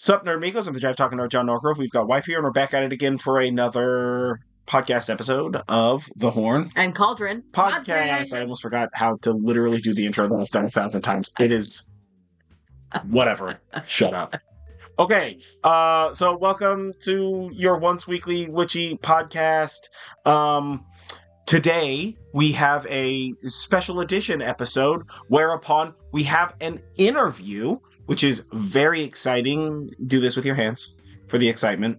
Sup, Nerd Amigos? I'm the Jive talking to John Norgrove. We've got Wife here, and we're back at it again for another podcast episode of the Horn and Cauldron podcast. I almost forgot how to literally do the intro that I've done 1,000 times. It is whatever. Shut up. Okay, so welcome to your once weekly witchy podcast. Today we have a special edition episode whereupon we have an interview, which is very exciting. Do this with your hands for the excitement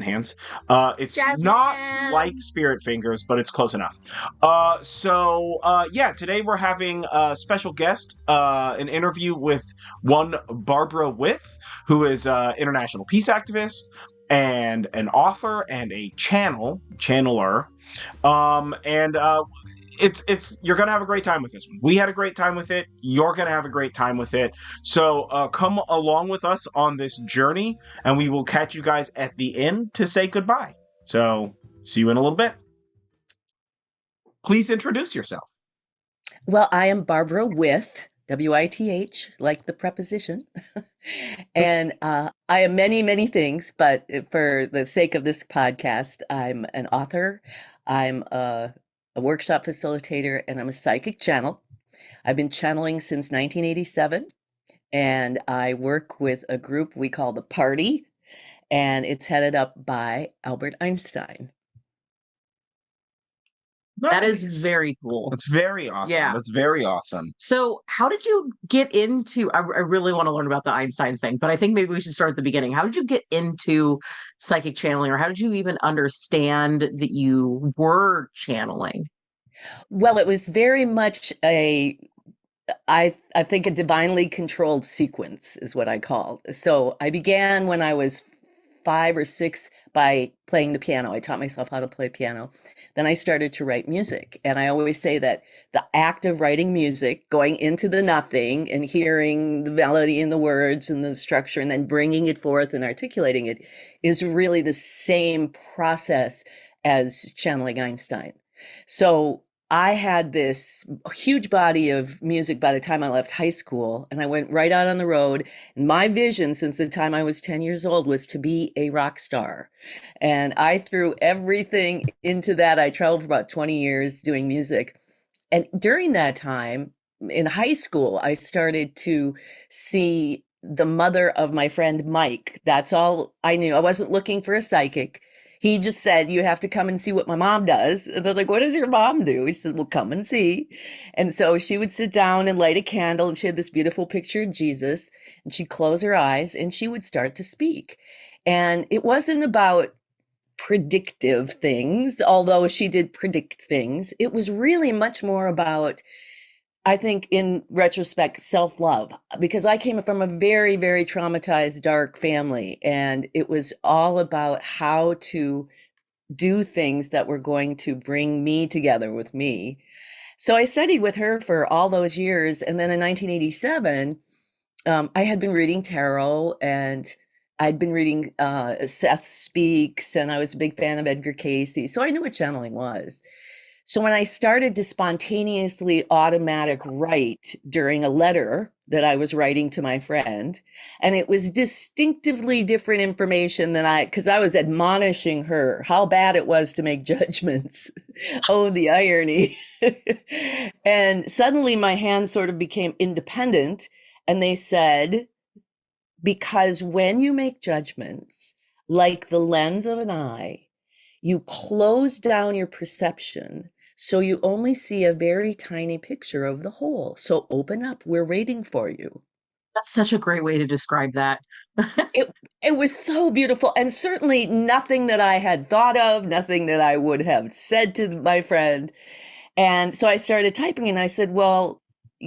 hands. It's Jazz not hands. like spirit fingers, but it's close enough. Today we're having a special guest, an interview with one Barbara With, who is an international peace activist and an author and a channeler. It's you're gonna have a great time with this one. We had a great time with it. You're gonna have a great time with it. So come along with us on this journey, and we will catch you guys at the end to say goodbye. So see you in a little bit. Please introduce yourself. Well, I am Barbara With, W-I-T-H, like the preposition. And I am many, many things, but for the sake of this podcast, I'm an author, I'm a workshop facilitator, and I'm a psychic channel. I've been channeling since 1987, and I work with a group we call The Party, and it's headed up by Albert Einstein. That is very cool. That's very awesome. Yeah. That's very awesome. So how did you get into, I really want to learn about the Einstein thing, but I think maybe we should start at the beginning. How did you get into psychic channeling, or how did you even understand that you were channeling? Well, it was very much I think a divinely controlled sequence is what I call. So I began when I was 5 or 6 by playing the piano. I taught myself how to play piano. Then I started to write music. And I always say that the act of writing music, going into the nothing and hearing the melody and the words and the structure and then bringing it forth and articulating it, is really the same process as channeling Einstein. So I had this huge body of music by the time I left high school, and I went right out on the road. And my vision since the time I was 10 years old was to be a rock star. And I threw everything into that. I traveled for about 20 years doing music. And during that time in high school, I started to see the mother of my friend Mike. That's all I knew. I wasn't looking for a psychic. He just said, you have to come and see what my mom does. And I was like, what does your mom do? He said, well, come and see. And so she would sit down and light a candle, and she had this beautiful picture of Jesus, and she'd close her eyes and she would start to speak. And it wasn't about predictive things, although she did predict things. It was really much more about, I think in retrospect, self-love, because I came from a very, very traumatized, dark family. And it was all about how to do things that were going to bring me together with me. So I studied with her for all those years. And then in 1987, I had been reading tarot, and I'd been reading Seth Speaks, and I was a big fan of Edgar Cayce. So I knew what channeling was. So when I started to spontaneously automatic write during a letter that I was writing to my friend, and it was distinctively different information than because I was admonishing her how bad it was to make judgments. Oh, the irony. And suddenly my hands sort of became independent, and they said, because when you make judgments, like the lens of an eye, you close down your perception, so you only see a very tiny picture of the whole. So open up, we're waiting for you. That's such a great way to describe that. It was so beautiful, and certainly nothing that I had thought of, nothing that I would have said to my friend. And so I started typing, and I said, well,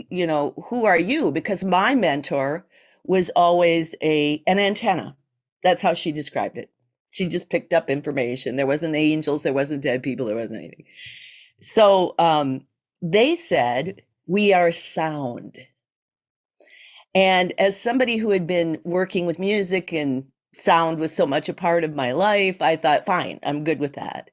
who are you? Because my mentor was always an antenna. That's how she described it. She just picked up information. There wasn't angels, there wasn't dead people, there wasn't anything. So they said, we are sound. And as somebody who had been working with music, and sound was so much a part of my life, I thought, fine, I'm good with that.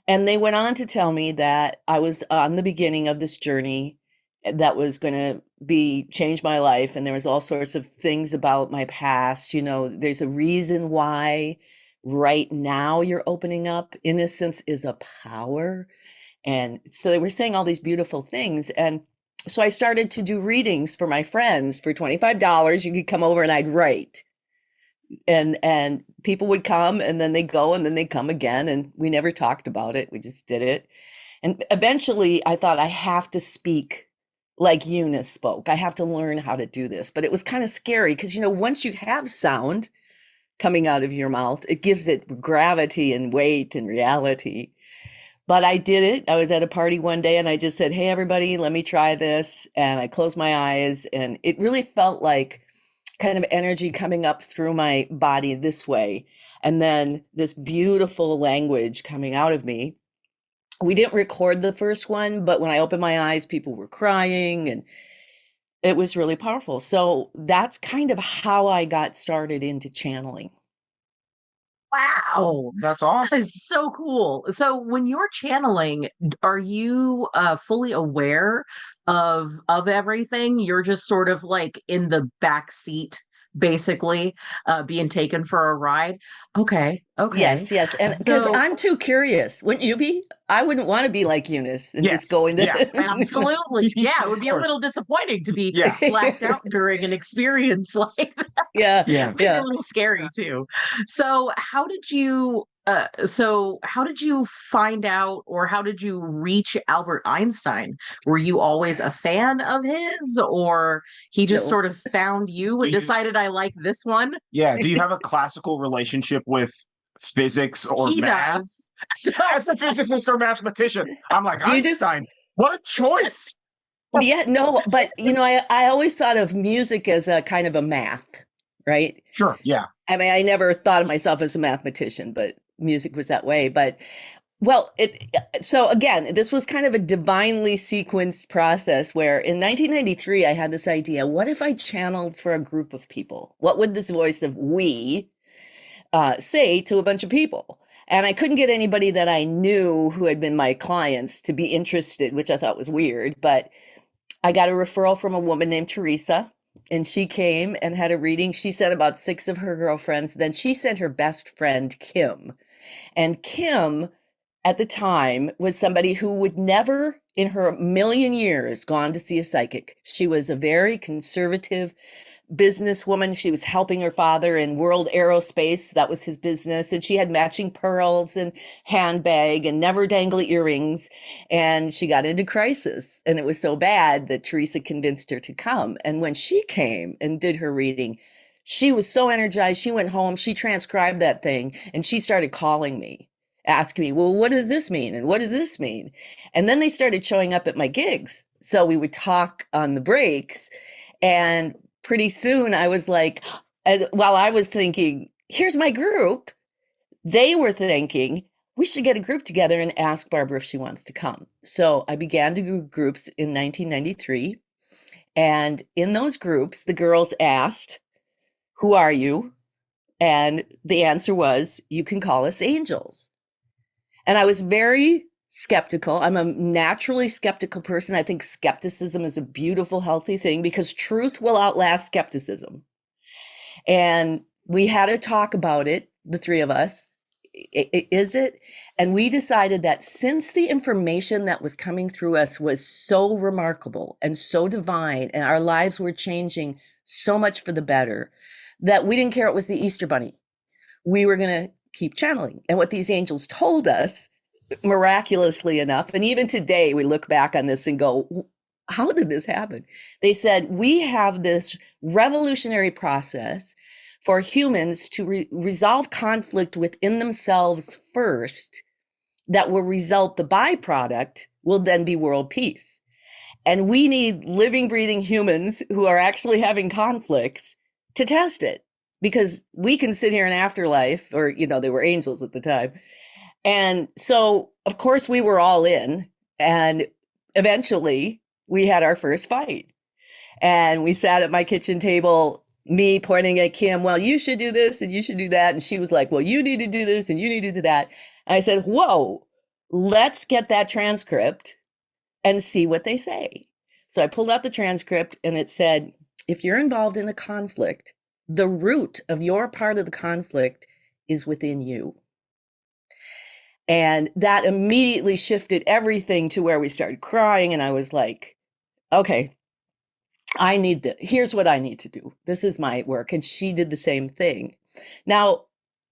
And they went on to tell me that I was on the beginning of this journey that was going to be change my life. And there was all sorts of things about my past. You know, there's a reason why right now you're opening up. Innocence is a power. And so they were saying all these beautiful things. And so I started to do readings for my friends for $25. You could come over and I'd write. And people would come and then they'd go and then they'd come again. And we never talked about it. We just did it. And eventually I thought I have to speak like Eunice spoke. I have to learn how to do this. But it was kind of scary because, you know, once you have sound coming out of your mouth, it gives it gravity and weight and reality. But I did it. I was at a party one day and I just said, hey, everybody, let me try this. And I closed my eyes and it really felt like kind of energy coming up through my body this way. And then this beautiful language coming out of me. We didn't record the first one, but when I opened my eyes, people were crying and it was really powerful. So that's kind of how I got started into channeling. Wow. That's That awesome. is so cool. So when you're channeling, are you fully aware of everything? You're just sort of like in the back seat, basically, being taken for a ride. Okay. Yes. And because So I'm too curious. Wouldn't you be? I wouldn't want to be like Eunice and Yes. just go into Yeah. absolutely, yeah, it would be a course. little disappointing to be Yeah. blacked out during an experience like that. Yeah. Yeah. Maybe a little scary too. So how did you find out, or how did you reach Albert Einstein? Were you always a fan of his, or he just No. sort of found you Do and you- decided I like this one? Yeah. Do you have a classical relationship with physics or He math? does. So, As a physicist or mathematician, I'm like, You do? Einstein, what a choice. Yeah, no, but you know, I always thought of music as a kind of a math, right? Sure. Yeah. I mean, I never thought of myself as a mathematician, but music was that way. But well, so again, this was kind of a divinely sequenced process where in 1993, I had this idea, what if I channeled for a group of people? What would this voice of we say to a bunch of people? And I couldn't get anybody that I knew who had been my clients to be interested, which I thought was weird. But I got a referral from a woman named Teresa, and she came and had a reading. She sent about 6 of her girlfriends. Then she sent her best friend, Kim. And Kim, at the time, was somebody who would never in her million years gone to see a psychic. She was a very conservative businesswoman. She was helping her father in World Aerospace. That was his business. And she had matching pearls and handbag and never dangly earrings. And she got into crisis. And it was so bad that Teresa convinced her to come. And when she came and did her reading, she was so energized. She went home, she transcribed that thing, and she started calling me, asking me, well, what does this mean? And what does this mean? And then they started showing up at my gigs. So we would talk on the breaks. And pretty soon I was like, while I was thinking, here's my group, they were thinking, we should get a group together and ask Barbara if she wants to come. So I began to do groups in 1993. And in those groups, the girls asked, who are you? And the answer was, you can call us angels. And I was very skeptical. I'm a naturally skeptical person. I think skepticism is a beautiful, healthy thing because truth will outlast skepticism. And we had a talk about it, the 3 of us. Is it? And we decided that since the information that was coming through us was so remarkable and so divine, and our lives were changing so much for the better, that we didn't care it was the Easter Bunny. We were going to keep channeling. And what these angels told us, miraculously enough, and even today we look back on this and go, how did this happen? They said, we have this revolutionary process for humans to resolve conflict within themselves first that will result, the byproduct will then be world peace. And we need living, breathing humans who are actually having conflicts to test it, because we can sit here in afterlife, or, you know, they were angels at the time. And so, of course, we were all in, and eventually we had our first fight. And we sat at my kitchen table, me pointing at Kim, well, you should do this and you should do that. And she was like, well, you need to do this and you need to do that. And I said, whoa, let's get that transcript and see what they say. So I pulled out the transcript and it said, if you're involved in a conflict, the root of your part of the conflict is within you. And that immediately shifted everything to where we started crying. And I was like, okay, here's what I need to do. This is my work. And she did the same thing. Now,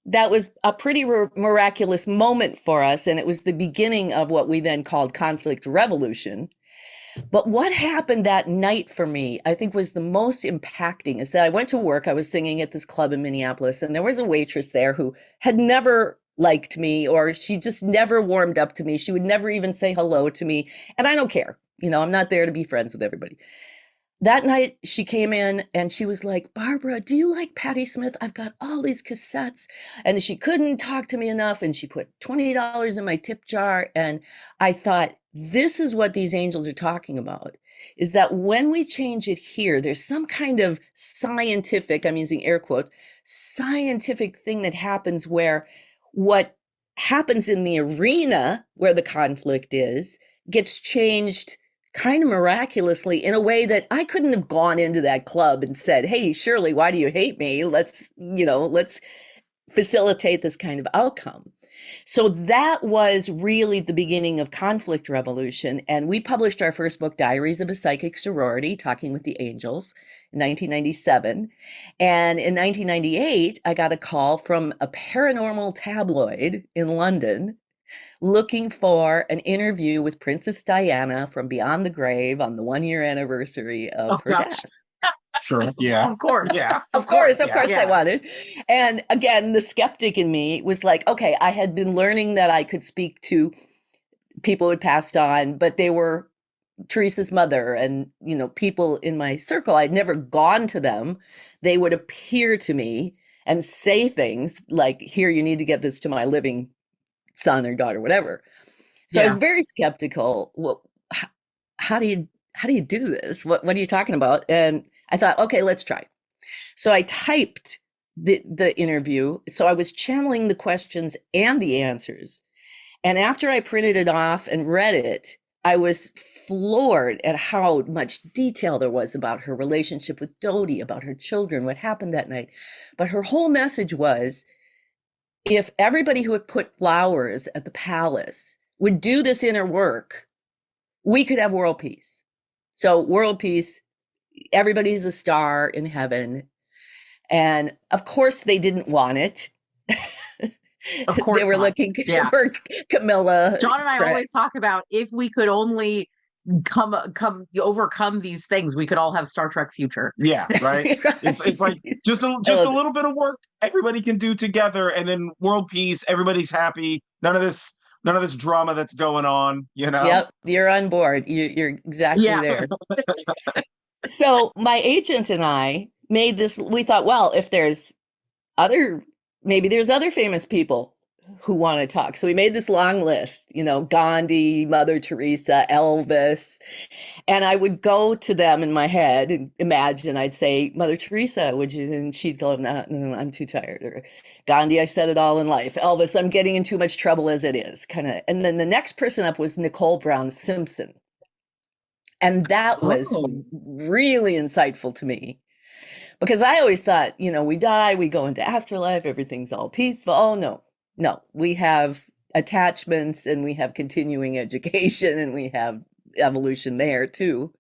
that was a pretty miraculous moment for us. And it was the beginning of what we then called conflict revolution. But what happened that night for me, I think was the most impacting, is that I went to work. I was singing at this club in Minneapolis, and there was a waitress there who had never liked me, or she just never warmed up to me. She would never even say hello to me. And I don't care. I'm not there to be friends with everybody. That night she came in and she was like, Barbara, do you like Patti Smith? I've got all these cassettes. And she couldn't talk to me enough. And she put $20 in my tip jar. And I thought, this is what these angels are talking about, is that when we change it here, there's some kind of scientific, I'm using air quotes, scientific thing that happens where what happens in the arena where the conflict is gets changed kind of miraculously in a way that I couldn't have gone into that club and said, hey, Shirley, why do you hate me? Let's facilitate this kind of outcome. So that was really the beginning of conflict revolution. And we published our first book, Diaries of a Psychic Sorority, Talking with the Angels, in 1997. And in 1998, I got a call from a paranormal tabloid in London looking for an interview with Princess Diana from Beyond the Grave on the 1-year anniversary of her death. Sure. Yeah. Of course. Yeah. Of course they wanted. And again, the skeptic in me was like, okay, I had been learning that I could speak to people who had passed on, but they were Teresa's mother and, people in my circle. I'd never gone to them. They would appear to me and say things like, here, you need to get this to my living son or daughter, whatever. So I was very skeptical. Well, how do you do this? What are you talking about? And I thought, okay, let's try. So I typed the interview. So I was channeling the questions and the answers. And after I printed it off and read it, I was floored at how much detail there was about her relationship with Dodie, about her children, what happened that night. But her whole message was, if everybody who had put flowers at the palace would do this inner work, we could have world peace. So world peace, everybody's a star in heaven. And of course they didn't want it. Of course they were looking for Camilla. John and I always talk about, if we could only overcome these things, we could all have Star Trek future. Yeah, right. Right. It's like just a little bit of work everybody can do together, and then world peace. Everybody's happy. None of this drama that's going on. Yep, you're on board. You're exactly there. So my agent and I made this. We thought, well, if there's maybe there's other famous people who want to talk. So we made this long list, Gandhi, Mother Teresa, Elvis. And I would go to them in my head and imagine, I'd say, Mother Teresa, would you? And she'd go, no, I'm too tired. Or Gandhi, I said it all in life. Elvis, I'm getting in too much trouble as it is. And then the next person up was Nicole Brown Simpson. And that was really insightful to me. Because I always thought, we die, we go into afterlife, everything's all peaceful. Oh, no, we have attachments and we have continuing education and we have evolution there too.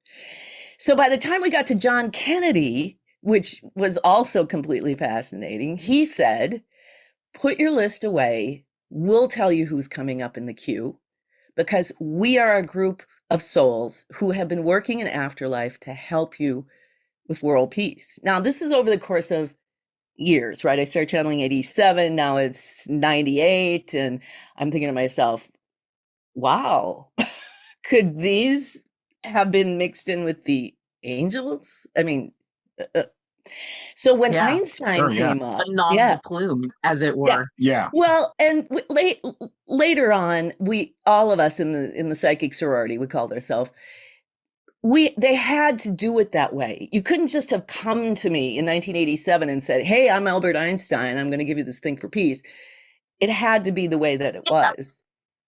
So by the time we got to John Kennedy, which was also completely fascinating, he said, put your list away. We'll tell you who's coming up in the queue, because we are a group of souls who have been working in afterlife to help you with world peace. Now, this is over the course of years, right? I started channeling 87. Now it's 98. And I'm thinking to myself, wow, could these have been mixed in with the angels? I mean, so when Einstein came up, a nom de plume, as it were. Yeah. Well, and later on, all of us in the psychic sorority, we called ourselves, they had to do it that way. You couldn't just have come to me in 1987 and said, hey, I'm Albert Einstein. I'm going to give you this thing for peace. It had to be the way that it was.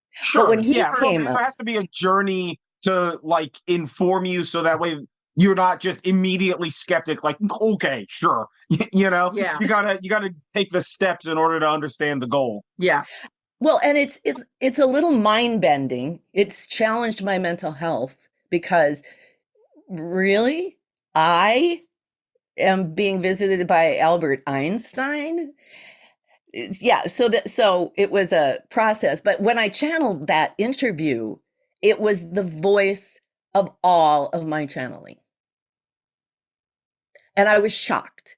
Sure. But when he came up, there has to be a journey to like inform you so that way you're not just immediately skeptic, like, okay, sure. Yeah. You gotta take the steps in order to understand the goal. Yeah. Well, and it's a little mind bending. It's challenged my mental health because really, I am being visited by Albert Einstein. Yeah, so it was a process. But when I channeled that interview, it was the voice of all of my channeling, and I was shocked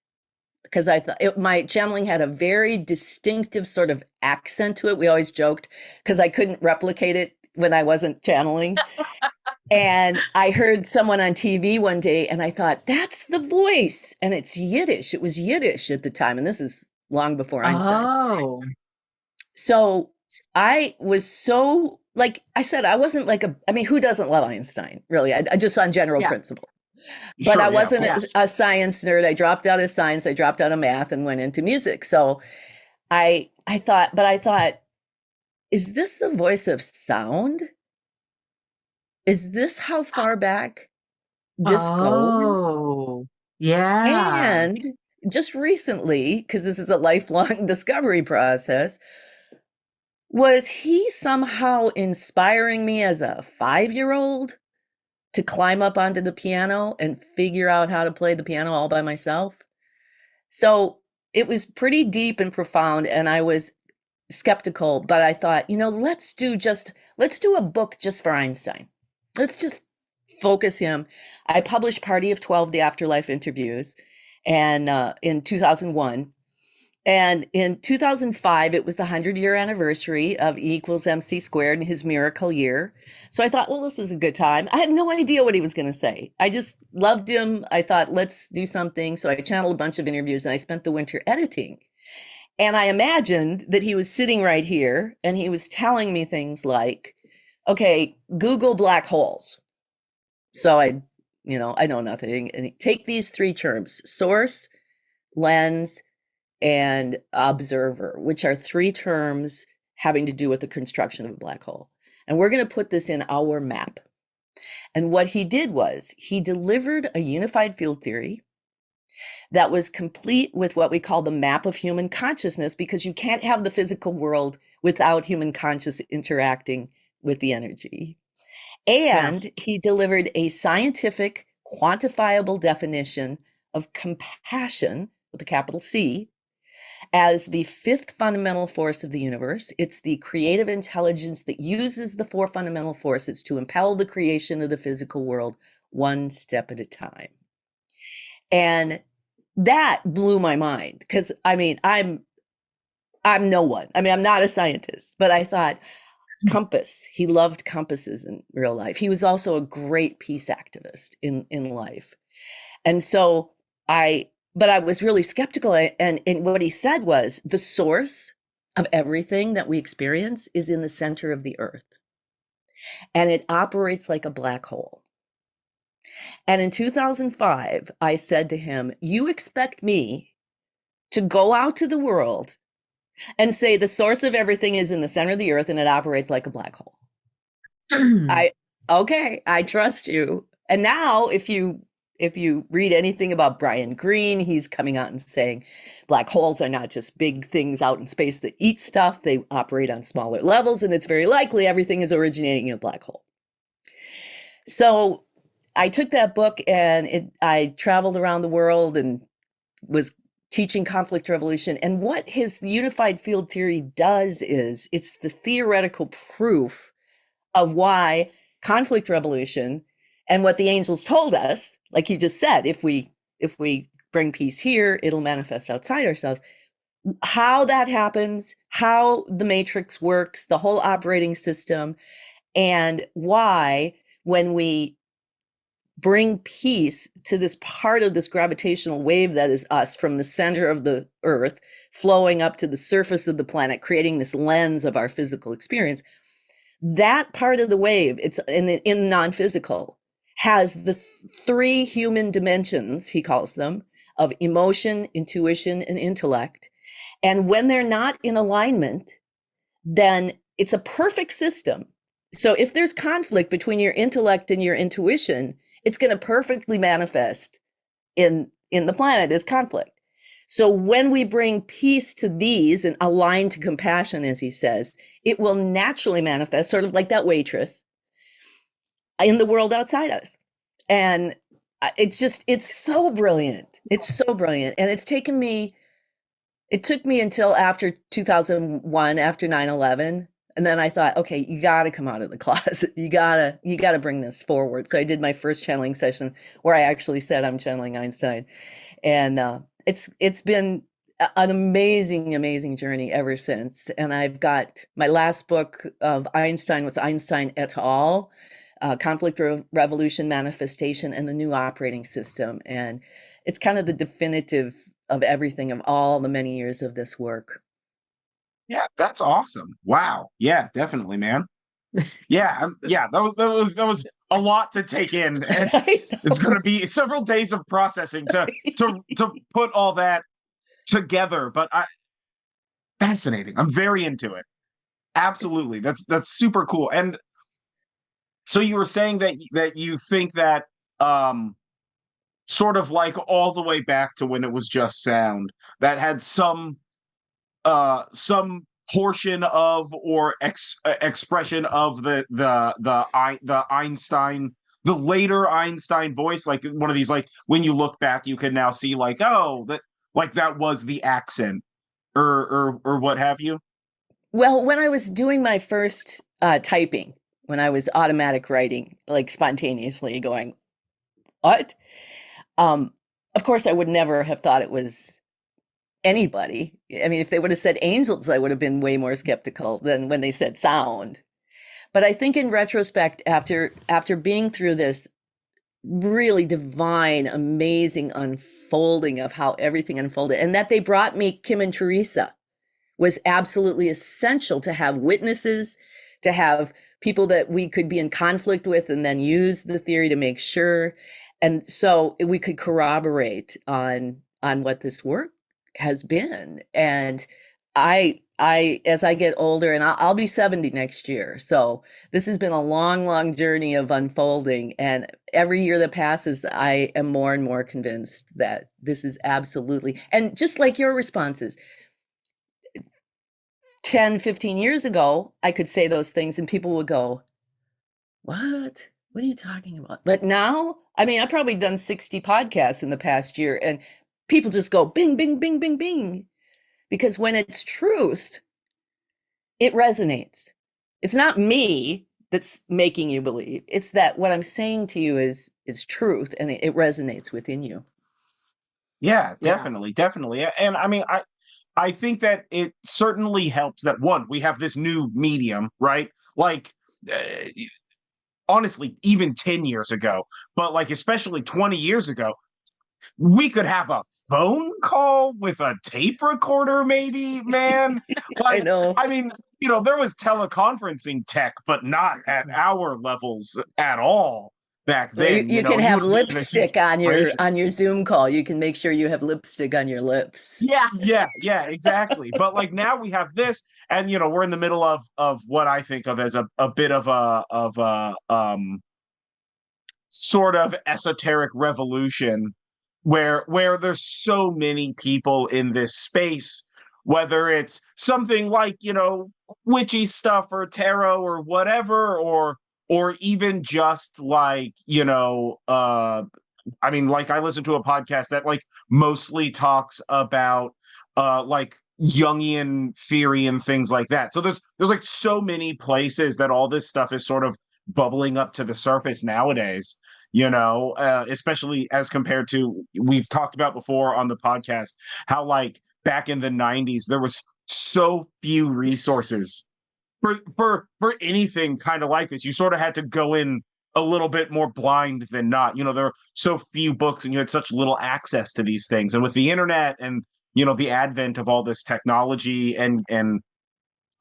because I thought my channeling had a very distinctive sort of accent to it. We always joked because I couldn't replicate it when I wasn't channeling. And I heard someone on TV one day and I thought, that's the voice. And it's Yiddish. It was Yiddish at the time. And this is long before Einstein. Oh. So I was so, like I said, I wasn't like who doesn't love Einstein, really? I just on general principle. But Sure, I yeah, wasn't of course. a science nerd. I dropped out of science. I dropped out of math and went into music. So I thought, is this the voice of sound? Is this how far back this goes? Oh, yeah. And just recently, because this is a lifelong discovery process, was he somehow inspiring me as a 5-year-old to climb up onto the piano and figure out how to play the piano all by myself? So it was pretty deep and profound, and I was skeptical, but I thought, let's do a book just for Einstein. Let's just focus him. I published Party of 12, The Afterlife Interviews, and in 2001. And in 2005, it was the 100-year anniversary of E = MC squared and his miracle year. So I thought, well, this is a good time. I had no idea what he was going to say. I just loved him. I thought, let's do something. So I channeled a bunch of interviews and I spent the winter editing. And I imagined that he was sitting right here and he was telling me things like, okay, Google black holes. So I know nothing. And take these 3 terms: source, lens, and observer, which are 3 terms having to do with the construction of a black hole. And we're going to put this in our map. And what he did was he delivered a unified field theory that was complete with what we call the map of human consciousness, because you can't have the physical world without human conscious interacting with the energy. And he delivered a scientific, quantifiable definition of compassion, with a capital C, as the 5th fundamental force of the universe. It's the creative intelligence that uses the 4 fundamental forces to impel the creation of the physical world one step at a time. And that blew my mind, because I'm no one. I'm not a scientist, but I thought, compass. He loved compasses in real life. He was also a great peace activist in life. And so but I was really skeptical. And what he said was, the source of everything that we experience is in the center of the earth. And it operates like a black hole. And in 2005, I said to him, you expect me to go out to the world and say the source of everything is in the center of the earth and it operates like a black hole? I trust you. And now if you read anything about Brian Greene, he's coming out and saying black holes are not just big things out in space that eat stuff. They operate on smaller levels, and it's very likely everything is originating in a black hole. So I took that book and I traveled around the world and was teaching conflict revolution. And what his unified field theory does is it's the theoretical proof of why conflict revolution and what the angels told us, like you just said, if we bring peace here, it'll manifest outside ourselves. How that happens, how the matrix works, the whole operating system, and why when we bring peace to this part of this gravitational wave that is us from the center of the earth flowing up to the surface of the planet, creating this lens of our physical experience, that part of the wave, it's in non-physical, has the 3 human dimensions, he calls them, of emotion, intuition, and intellect. And when they're not in alignment, then it's a perfect system. So if there's conflict between your intellect and your intuition, it's going to perfectly manifest in the planet as conflict. So when we bring peace to these and align to compassion, as he says, it will naturally manifest, sort of like that waitress, in the world outside us. And it's so brilliant. It's so brilliant. And it took me until after 2001, after 9/11. And then I thought, okay, you got to come out of the closet. You got to bring this forward. So I did my first channeling session where I actually said I'm channeling Einstein. And it's been an amazing journey ever since. And I've got my last book of Einstein was Einstein et al., Conflict Revolution Manifestation and the New Operating System. And it's kind of the definitive of everything, of all the many years of this work. Yeah, that's awesome. Wow. Yeah, definitely, man. Yeah, that was a lot to take in. And it's going to be several days of processing to put all that together. But fascinating. I'm very into it. Absolutely. That's super cool. And so you were saying that you think that sort of like all the way back to when it was just sound that had some portion of or expression of the Einstein, the later Einstein voice, like one of these, like when you look back you can now see like, oh, that was the accent or what have you. Well, when I was doing my first typing, when I was automatic writing, like spontaneously going, what? Of course, I would never have thought it was anybody. I mean, if they would have said angels, I would have been way more skeptical than when they said sound. But I think in retrospect, after being through this really divine, amazing unfolding of how everything unfolded, and that they brought me Kim and Teresa was absolutely essential, to have witnesses, to have people that we could be in conflict with and then use the theory to make sure. And so we could corroborate on what this work has been. And I as I get older, and I'll be 70 next year. So this has been a long journey of unfolding. And every year that passes, I am more and more convinced that this is absolutely, and just like your responses, 10, 15 years ago, I could say those things and people would go, what? What are you talking about? But now, I mean, I've probably done 60 podcasts in the past year, and people just go bing, bing, bing, bing, bing. Because when it's truth, it resonates. It's not me that's making you believe. It's that what I'm saying to you is truth, and it resonates within you. Yeah, definitely. And I mean, I think that it certainly helps that, one, we have this new medium, right? Like, honestly, even 10 years ago, but like especially 20 years ago, we could have a phone call with a tape recorder, maybe, man. Like, I know. I mean, there was teleconferencing tech, but not at our levels at all back then. You can have lipstick on your operation. Zoom call. You can make sure you have lipstick on your lips. Yeah, exactly. But like now we have this, and we're in the middle of what I think of as a bit of a sort of esoteric revolution where there's so many people in this space, whether it's something like, witchy stuff or tarot or whatever, or even just like, I mean, like I listen to a podcast that like mostly talks about like Jungian theory and things like that. So there's like so many places that all this stuff is sort of bubbling up to the surface nowadays, especially as compared to, we've talked about before on the podcast, how like back in the 90s, there was so few resources for anything kind of like this. You sort of had to go in a little bit more blind than not. There are so few books and you had such little access to these things. And with the internet and, the advent of all this technology and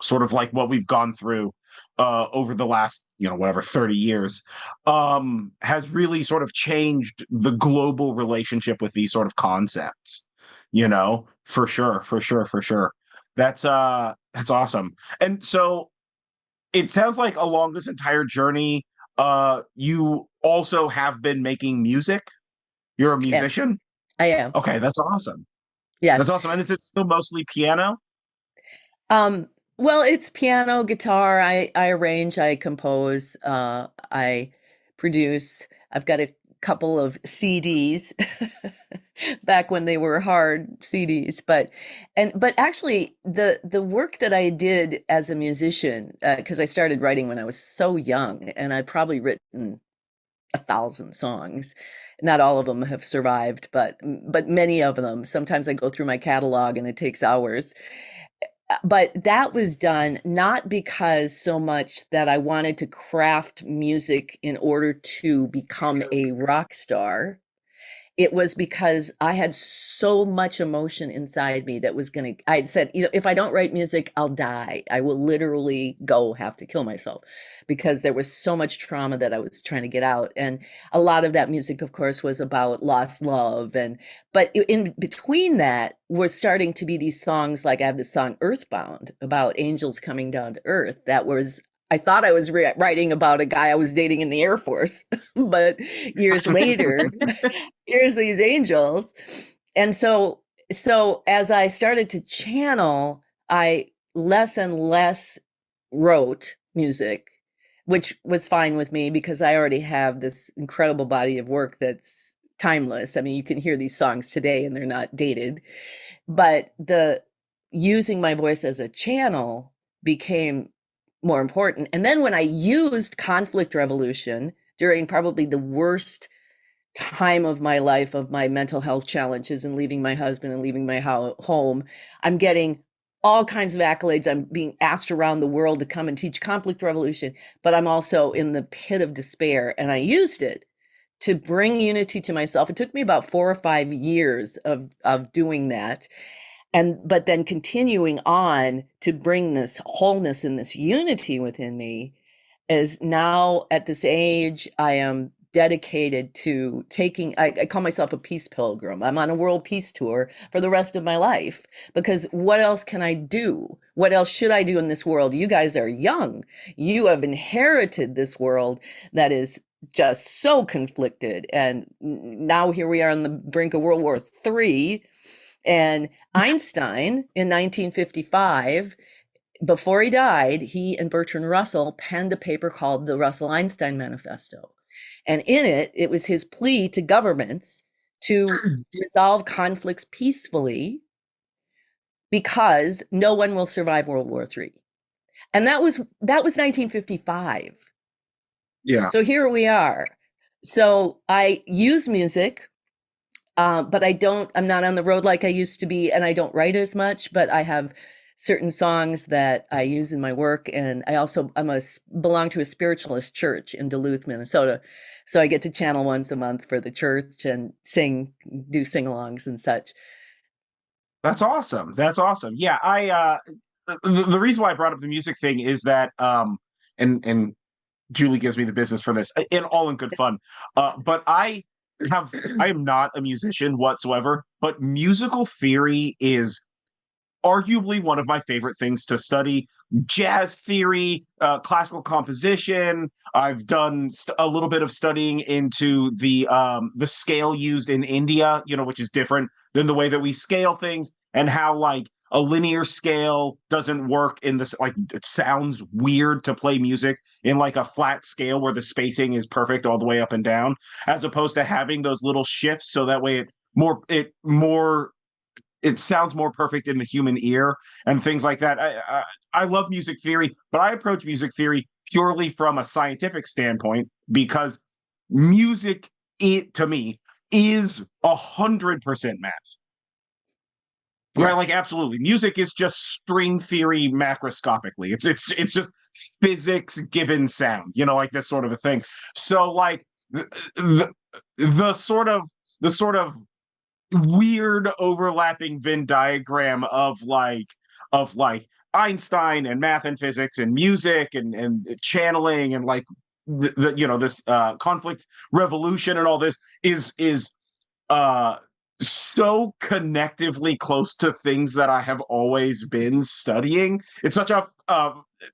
sort of like what we've gone through over the last, 30 years, has really sort of changed the global relationship with these sort of concepts, for sure. That's awesome. And so it sounds like along this entire journey, you also have been making music. You're a Yes, musician. I am. Okay, that's awesome. That's Yes. awesome. And is it still mostly piano? Um, well, it's piano, guitar. I arrange, I compose, I produce. I've got a couple of CDs back when they were hard CDs, but actually the work that I did as a musician, because I started writing when I was so young, and I've probably written 1,000 songs. Not all of them have survived, but many of them. Sometimes I go through my catalog and it takes hours. But that was done not because so much that I wanted to craft music in order to become a rock star. It was because I had so much emotion inside me that was going to, I'd said, if I don't write music, I'll die. I will literally have to kill myself because there was so much trauma that I was trying to get out. And a lot of that music, of course, was about lost love. But in between that was starting to be these songs, like I have this song Earthbound about angels coming down to earth. I thought I was writing about a guy I was dating in the Air Force, but years later, here's these angels. And so as I started to channel, I less and less wrote music, which was fine with me because I already have this incredible body of work that's timeless. I mean, you can hear these songs today and they're not dated, but the using my voice as a channel became more important. And then when I used conflict revolution during probably the worst time of my life, of my mental health challenges and leaving my husband and leaving my home, I'm getting all kinds of accolades. I'm being asked around the world to come and teach conflict revolution, but I'm also in the pit of despair. And I used it to bring unity to myself. It took me about 4 or 5 years of doing that. But then continuing on to bring this wholeness and this unity within me, is now at this age, I am dedicated to I call myself a peace pilgrim. I'm on a world peace tour for the rest of my life, because what else can I do? What else should I do in this world? You guys are young. You have inherited this world that is just so conflicted. And now here we are on the brink of World War III. And Einstein in 1955, before he died, he and Bertrand Russell penned a paper called the Russell-Einstein Manifesto. And in it, it was his plea to governments to resolve conflicts peacefully because no one will survive World War III. And that was 1955. Yeah. So here we are. So I use music, but I'm not on the road like I used to be, and I don't write as much, but I have certain songs that I use in my work. And belong to a spiritualist church in Duluth, Minnesota. So I get to channel once a month for the church and do sing-alongs and such. That's awesome. That's awesome. Yeah, the reason why I brought up the music thing is that and Julie gives me the business for this in good fun. But I am not a musician whatsoever, but musical theory is arguably one of my favorite things to study. Jazz theory, classical composition. I've done a little bit of studying into the scale used in India, which is different than the way that we scale things, and how like a linear scale doesn't work in this, like it sounds weird to play music in like a flat scale where the spacing is perfect all the way up and down, as opposed to having those little shifts so that way it sounds more perfect in the human ear and things like that. I love music theory, but I approach music theory purely from a scientific standpoint, because music, to me, is 100% math. Yeah. Right? Like, absolutely. Music is just string theory macroscopically. It's just physics given sound, like this sort of a thing. So like the sort of weird overlapping Venn diagram of Einstein and math and physics and music and channeling and like this conflict revolution and all this is so connectively close to things that I have always been studying. It's such a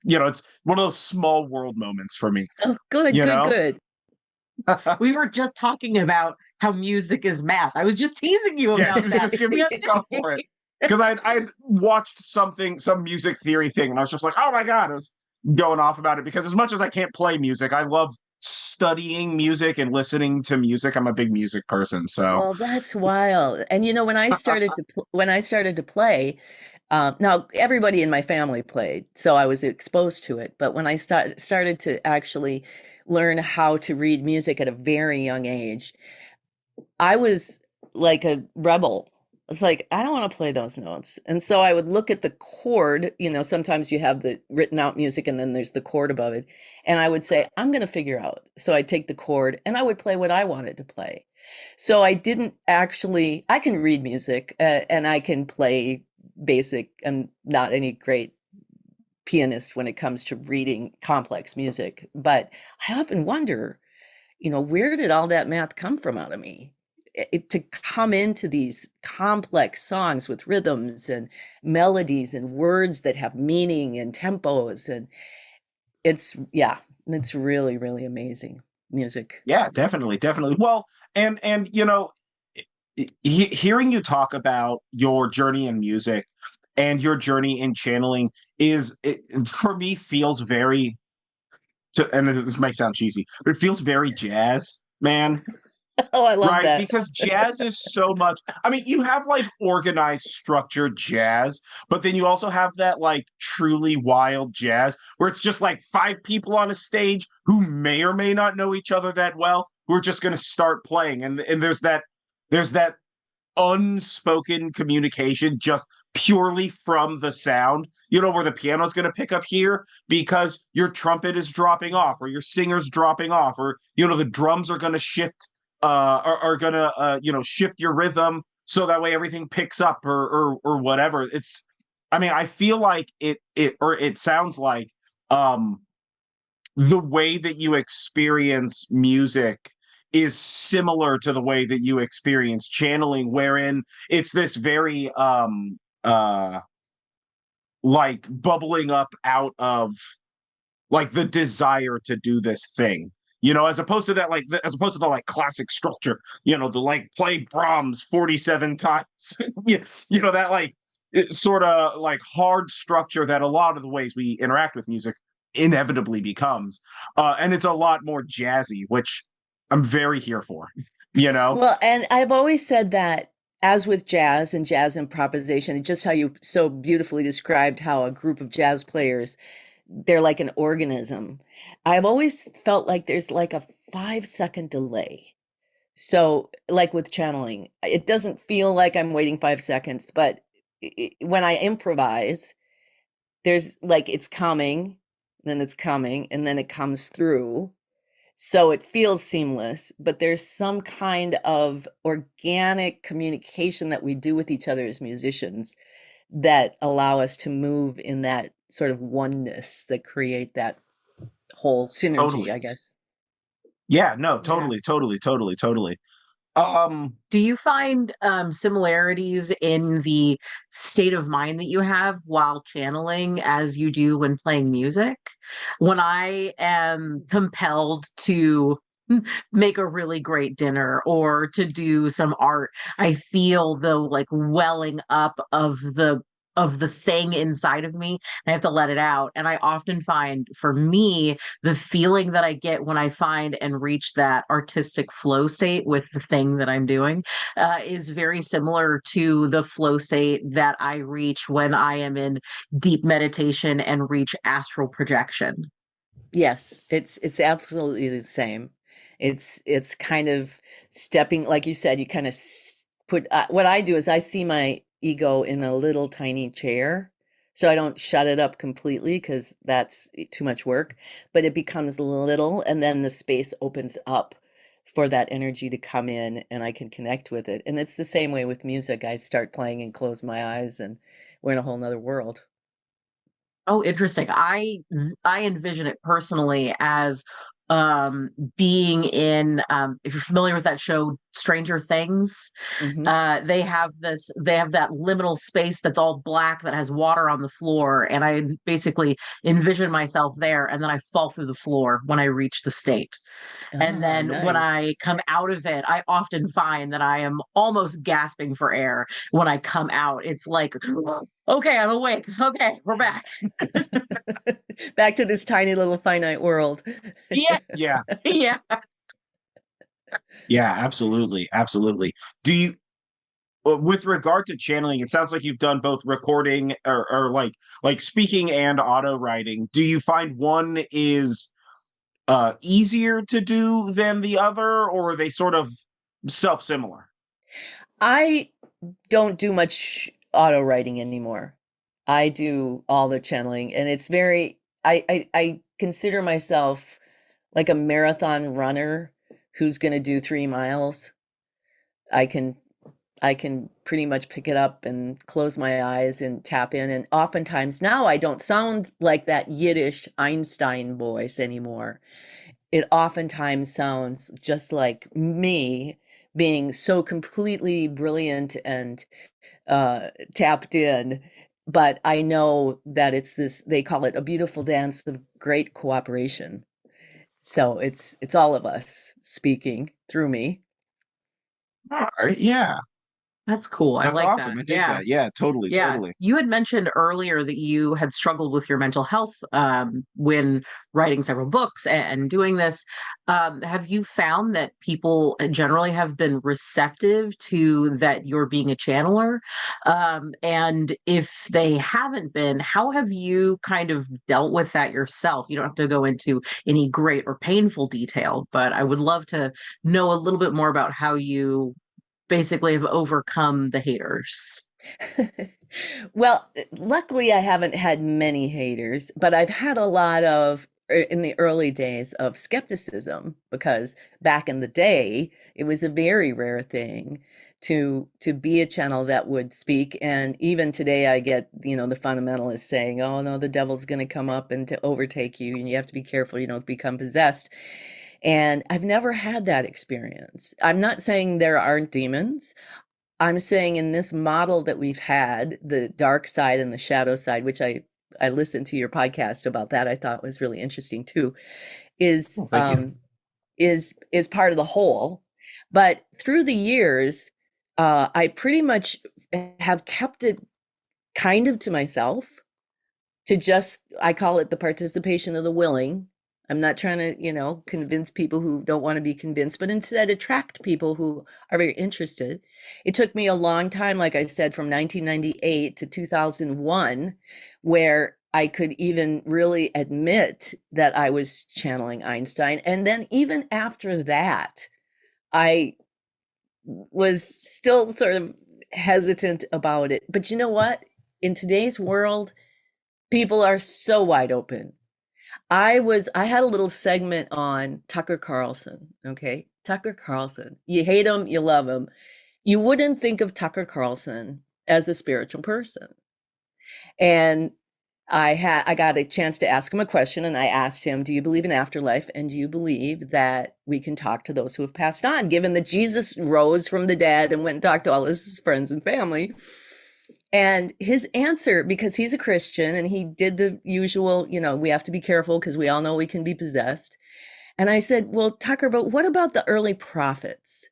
it's one of those small world moments for me. Oh, good, You good, know? good. We were just talking about how music is math. I was just teasing you Yeah, he about was that. just giving me stuff for it. Because I'd watched some music theory thing, and I was just like, oh my God, I was going off about it. Because as much as I can't play music, I love studying music and listening to music. I'm a big music person. So, Well, that's wild. And when I started to play, now everybody in my family played, so I was exposed to it. But when I started to actually learn how to read music at a very young age, I was like a rebel. It's like, I don't want to play those notes. And so I would look at the chord, sometimes you have the written out music and then there's the chord above it. And I would say, I'm going to figure out. So I'd take the chord and I would play what I wanted to play. So I can read music and I can play basic. I'm not any great pianist when it comes to reading complex music, but I often wonder, where did all that math come from out of me? To come into these complex songs with rhythms and melodies and words that have meaning and tempos. And it's really, really amazing music. yeah, definitely, definitely. Well, and hearing you talk about your journey in music and your journey in channeling for me feels very and this might sound cheesy, but it feels very jazz, man. Oh, I love Right, that. because jazz is so much. I mean, you have like organized, structured jazz, but then you also have that like truly wild jazz where it's just like five people on a stage who may or may not know each other that well, who are just going to start playing, and there's that unspoken communication just purely from the sound, where the piano's going to pick up here because your trumpet is dropping off or your singer's dropping off, or the drums are going to shift, are going to shift your rhythm so that way everything picks up, or whatever. I feel like it sounds like the way that you experience music is similar to the way that you experience channeling, wherein it's this very like bubbling up out of like the desire to do this thing, as opposed to that, like as opposed to the like classic structure, the like play Brahms 47 times. That like sort of like hard structure that a lot of the ways we interact with music inevitably becomes, and it's a lot more jazzy, which I'm very here for. Well, and I've always said that, as with jazz and jazz improvisation, just how you so beautifully described how a group of jazz players, they're like an organism. I've always felt like there's like a 5-second delay. So, like with channeling, it doesn't feel like I'm waiting 5 seconds, but when I improvise, there's like it's coming, then it's coming, and then it comes through. So it feels seamless, but there's some kind of organic communication that we do with each other as musicians that allow us to move in that sort of oneness that create that whole synergy, Totally. I guess. Yeah, no, Yeah. totally. Do you find similarities in the state of mind that you have while channeling as you do when playing music? When I am compelled to make a really great dinner or to do some art, I feel the like welling up of the thing inside of me. I have to let it out. And I often find, for me, the feeling that I get when I find and reach that artistic flow state with the thing that I'm doing is very similar to the flow state that I reach when I am in deep meditation and reach astral projection. Yes, it's absolutely the same. It's kind of stepping, like you said, you kind of put what I do is I see my ego in a little tiny chair. So I don't shut it up completely because that's too much work, but it becomes little and then the space opens up for that energy to come in and I can connect with it. And it's the same way with music. I start playing and close my eyes and we're in a whole nother world. Oh, interesting. I envision it personally as being in, if you're familiar with that show Stranger Things, Mhm. they have that liminal space that's all black that has water on the floor, and I basically envision myself there, and then I fall through the floor when I reach the state. And Oh, then when nice. I come out of it, I often find that I am almost gasping for air when I come out. It's like, okay, I'm awake. Okay, we're back. Back to this tiny little finite world. Yeah, Yeah, yeah. yeah, absolutely, absolutely. Do you, with regard to channeling, it sounds like you've done both recording or like speaking and auto writing. Do you find one is easier to do than the other, or are they sort of self-similar? I don't do much auto writing anymore. I do all the channeling, and it's very, I consider myself like a marathon runner who's going to do 3 miles. I can I can pretty much pick it up and close my eyes and tap in. And oftentimes now I don't sound like that Yiddish Einstein voice anymore. It oftentimes sounds just like me being so completely brilliant and tapped in. But I know that it's this, they call it a beautiful dance of great cooperation. So it's all of us speaking through me. All right, yeah, That's cool. I that's like that. awesome. I dig Yeah. that. Yeah, totally, Yeah, totally. you had mentioned earlier that you had struggled with your mental health when writing several books and doing this. Have you found that people generally have been receptive to that you're being a channeler? And if they haven't been, how have you kind of dealt with that yourself? You don't have to go into any great or painful detail, but I would love to know a little bit more about how you basically have overcome the haters. Well, luckily I haven't had many haters, but I've had a lot of in the early days of skepticism because back in the day it was a very rare thing to be a channel that would speak. And even today I get, the fundamentalists saying, "Oh no, the devil's going to come up and to overtake you and you have to be careful you don't become possessed." And I've never had that experience. I'm not saying there aren't demons. I'm saying in this model that we've had, the dark side and the shadow side, which I listened to your podcast about that. I thought was really interesting too, is Oh, thank you. is part of the whole. But through the years, I pretty much have kept it kind of to myself, to just, I call it the participation of the willing. I'm not trying to, convince people who don't want to be convinced, but instead attract people who are very interested. It took me a long time, like I said, from 1998 to 2001, where I could even really admit that I was channeling Einstein. And then even after that, I was still sort of hesitant about it. But you know what? In today's world, people are so wide open. I had a little segment on Tucker Carlson. Okay. Tucker Carlson. You hate him, you love him. You wouldn't think of Tucker Carlson as a spiritual person. And I got a chance to ask him a question, and I asked him, "Do you believe in afterlife? And do you believe that we can talk to those who have passed on, given that Jesus rose from the dead and went and talked to all his friends and family?" And his answer, because he's a Christian and he did the usual, we have to be careful because we all know we can be possessed. And I said, "Well, Tucker, but what about the early prophets?"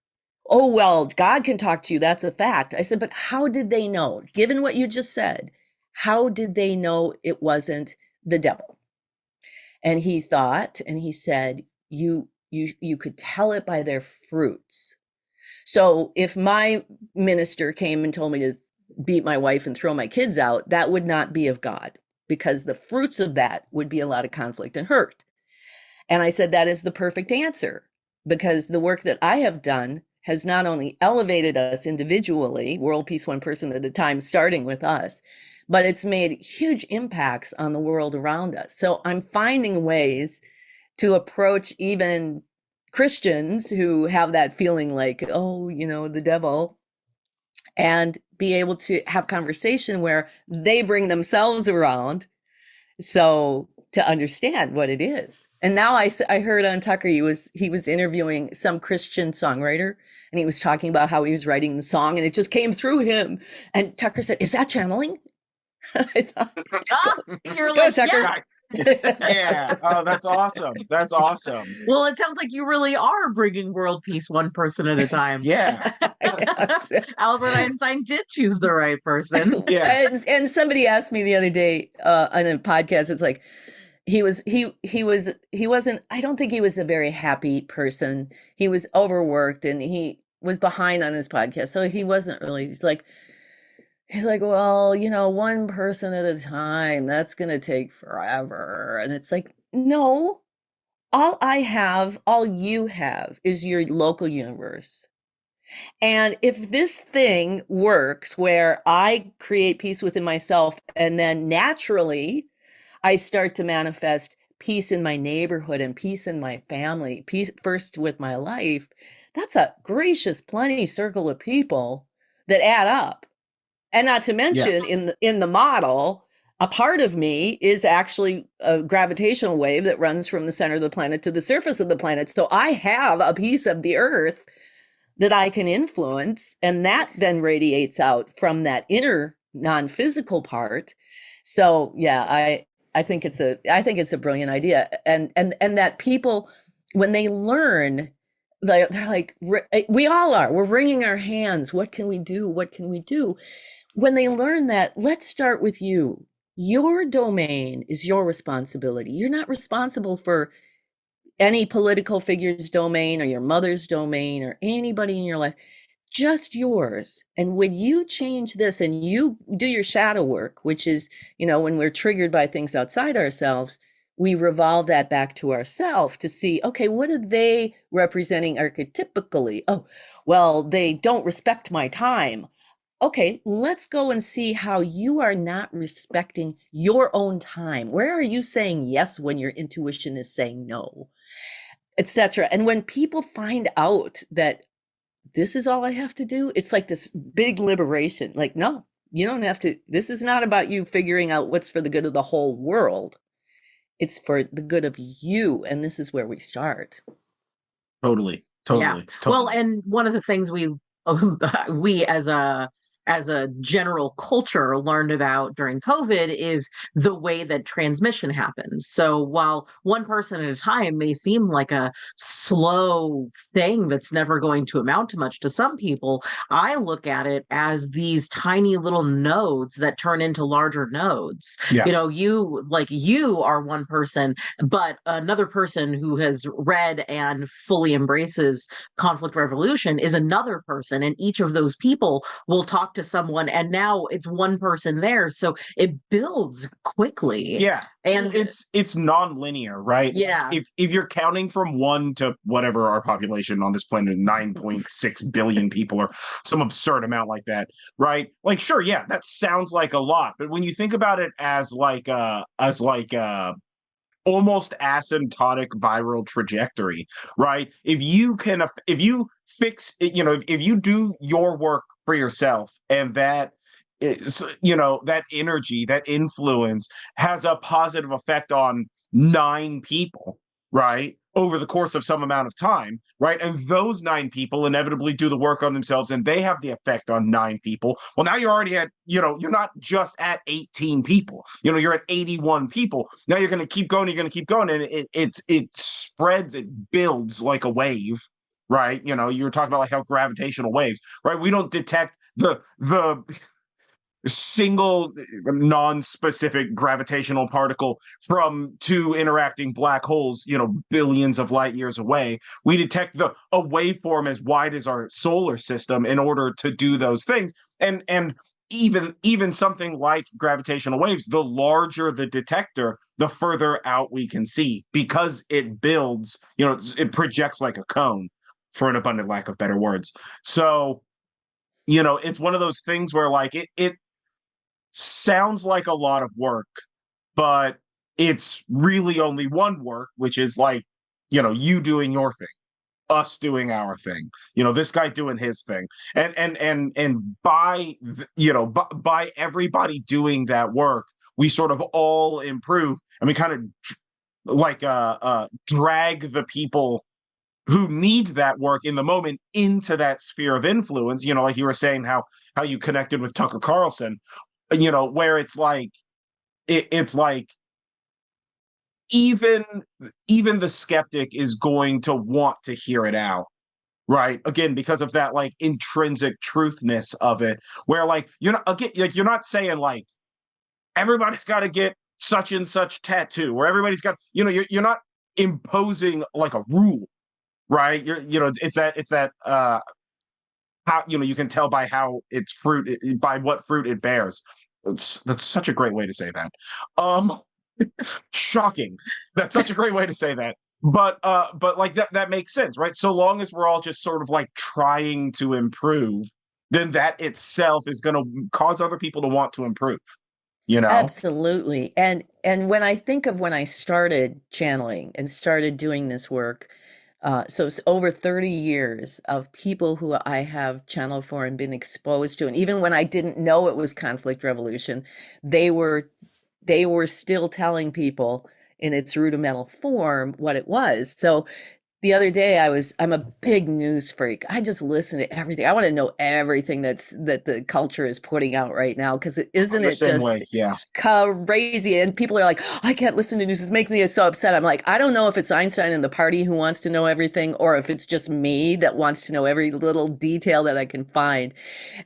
"Oh, well, God can talk to you. That's a fact." I said, "But how did they know? Given what you just said, how did they know it wasn't the devil?" And he thought, and he said, you could tell it by their fruits. So if my minister came and told me to beat my wife and throw my kids out, that would not be of God, because the fruits of that would be a lot of conflict and hurt. And I said, that is the perfect answer, because the work that I have done has not only elevated us individually, world peace one person at a time, starting with us, but it's made huge impacts on the world around us. So I'm finding ways to approach even Christians who have that feeling like, oh, the devil, and be able to have conversation where they bring themselves around. So to understand what it is. And now I heard on Tucker, he was interviewing some Christian songwriter, and he was talking about how he was writing the song, and it just came through him. And Tucker said, "Is that channeling?" I thought, You're go like, Tucker. yeah. Yeah. Oh, that's awesome. That's awesome. Well, it sounds like you really are bringing world peace one person at a time. Yeah. Albert Einstein did choose the right person. Yeah. And somebody asked me the other day on a podcast, it's like, he wasn't, I don't think he was a very happy person. He was overworked and he was behind on his podcast. So he wasn't really, he's like, well, one person at a time, that's going to take forever. And it's like, no, all you have is your local universe. And if this thing works where I create peace within myself, and then naturally I start to manifest peace in my neighborhood and peace in my family, peace first with my life, that's a gracious plenty circle of people that add up. And not to mention, in the model, a part of me is actually a gravitational wave that runs from the center of the planet to the surface of the planet. So I have a piece of the earth that I can influence, and that then radiates out from that inner non-physical part. So yeah, I think it's a brilliant idea, and that people, when they learn, they're like, we all are, we're wringing our hands. What can we do? What can we do? When they learn that, let's start with you. Your domain is your responsibility. You're not responsible for any political figure's domain or your mother's domain or anybody in your life, just yours. And when you change this and you do your shadow work, which is, when we're triggered by things outside ourselves, we revolve that back to ourselves to see, okay, what are they representing archetypically? Oh, well, they don't respect my time. Okay, let's go and see how you are not respecting your own time. Where are you saying yes when your intuition is saying no, etc.? And when people find out that this is all I have to do, it's like this big liberation. Like, no, you don't have to. This is not about you figuring out what's for the good of the whole world. It's for the good of you. And this is where we start. Totally. Yeah. Well, and one of the things we as a general culture learned about during COVID is the way that transmission happens. So while one person at a time may seem like a slow thing that's never going to amount to much to some people, I look at it as these tiny little nodes that turn into larger nodes. Yeah. You are one person, but another person who has read and fully embraces conflict resolution is another person, and each of those people will talk to someone, and now it's one person there, so it builds quickly. Yeah. And it's non-linear, right? Yeah. If you're counting from 1 to whatever our population on this planet, 9.6 billion people or some absurd amount like that, right? Like, sure, yeah, that sounds like a lot, but when you think about it as almost asymptotic viral trajectory, right? If you fix, if you do your work for yourself, and that is, that energy, that influence has a positive effect on 9 people, right? Over the course of some amount of time, right? And those 9 people inevitably do the work on themselves, and they have the effect on 9 people. Well, now you're already at, you're not just at 18 people, you're at 81 people. Now you're going to keep going, and it spreads, it builds like a wave, right? You were talking about like how gravitational waves, right? We don't detect the single non-specific gravitational particle from 2 interacting black holes, billions of light years away. We detect a waveform as wide as our solar system in order to do those things. And even something like gravitational waves, the larger the detector, the further out we can see, because it builds, it projects like a cone, for an abundant lack of better words. So, it's one of those things where like it sounds like a lot of work, but it's really only one work, which is like, you doing your thing, us doing our thing, this guy doing his thing. And by everybody doing that work, we sort of all improve, and we kind of drag the people who need that work in the moment into that sphere of influence. Like you were saying, how you connected with Tucker Carlson, where it's like it's like even the skeptic is going to want to hear it out, right? Again, because of that like intrinsic truthness of it, where like you're not saying like everybody's got to get such and such tattoo, or everybody's got, you're not imposing like a rule, right? It's that how, you can tell by how its fruit, by what fruit it bears. That's such a great way to say that. Shocking. That's such a great way to say that. But like that makes sense, right? So long as we're all just sort of like trying to improve, then that itself is going to cause other people to want to improve. Absolutely. And when I think of when I started channeling and started doing this work, so it's over 30 years of people who I have channeled for and been exposed to. And even when I didn't know it was conflict revolution, they were still telling people in its rudimental form what it was. So the other day I'm a big news freak. I just listen to everything. I want to know everything that the culture is putting out right now, because isn't it just crazy? And people are like, I can't listen to news. It's making me so upset. I'm like, I don't know if it's Einstein and the party who wants to know everything, or if it's just me that wants to know every little detail that I can find.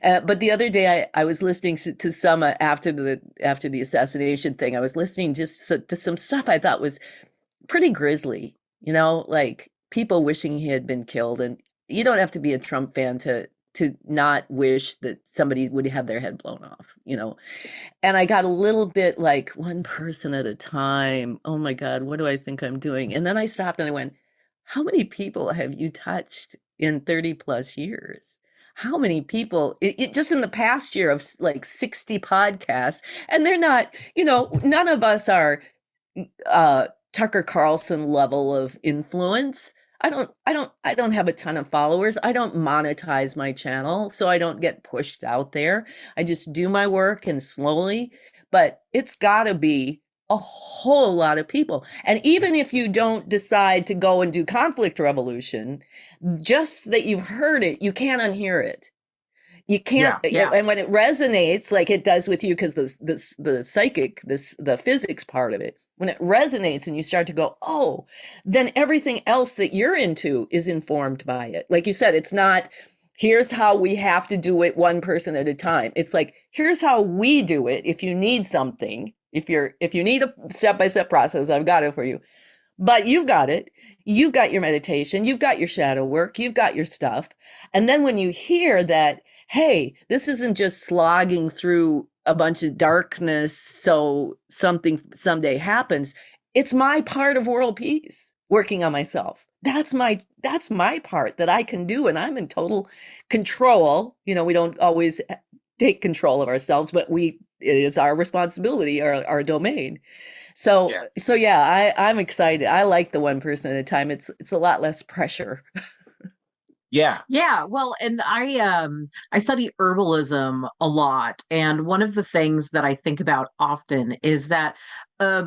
But the other day I was listening to some after the assassination thing. I was listening just to some stuff I thought was pretty grisly, like people wishing he had been killed. And you don't have to be a Trump fan to not wish that somebody would have their head blown off, And I got a little bit like, one person at a time. Oh my God, what do I think I'm doing? And then I stopped and I went, how many people have you touched in 30 plus years? How many people, it just in the past year of like 60 podcasts, and they're not, none of us are Tucker Carlson level of influence. I don't have a ton of followers. I don't monetize my channel, so I don't get pushed out there. I just do my work, and slowly, but it's got to be a whole lot of people. And even if you don't decide to go and do conflict revolution, just that you've heard it, you can't unhear it. You can't, and when it resonates like it does with you, because the psychic, the physics part of it, when it resonates and you start to go, oh, then everything else that you're into is informed by it. Like you said, it's not, here's how we have to do it one person at a time. It's like, here's how we do it. If you need something, if you need a step-by-step process, I've got it for you. But you've got it. You've got your meditation. You've got your shadow work. You've got your stuff. And then when you hear that, hey, this isn't just slogging through a bunch of darkness so something someday happens. It's my part of world peace, working on myself. That's my part that I can do, and I'm in total control. We don't always take control of ourselves, but it is our responsibility, our domain. So yeah, I'm excited. I like the one person at a time. It's a lot less pressure. Yeah. Well, and I study herbalism a lot, and one of the things that I think about often is that I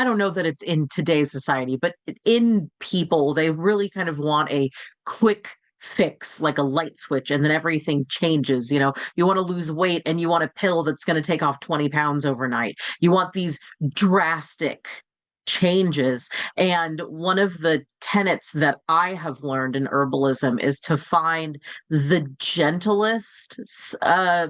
don't know that it's in today's society, but in people, they really kind of want a quick fix, like a light switch, and then everything changes. You want to lose weight and you want a pill that's going to take off 20 pounds overnight. You want these drastic changes. And one of the tenets that I have learned in herbalism is to find the gentlest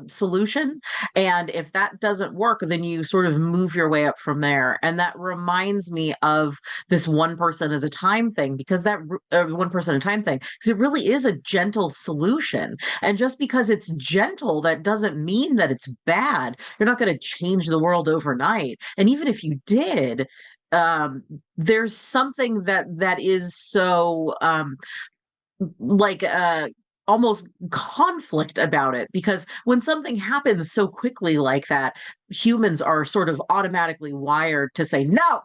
solution. And if that doesn't work, then you sort of move your way up from there. And that reminds me of this one person at a time thing, because that one person at a time thing, because it really is a gentle solution. And just because it's gentle, that doesn't mean that it's bad. You're not going to change the world overnight. And even if you did, there's something that is so almost conflict about it, because when something happens so quickly like that, humans are sort of automatically wired to say no.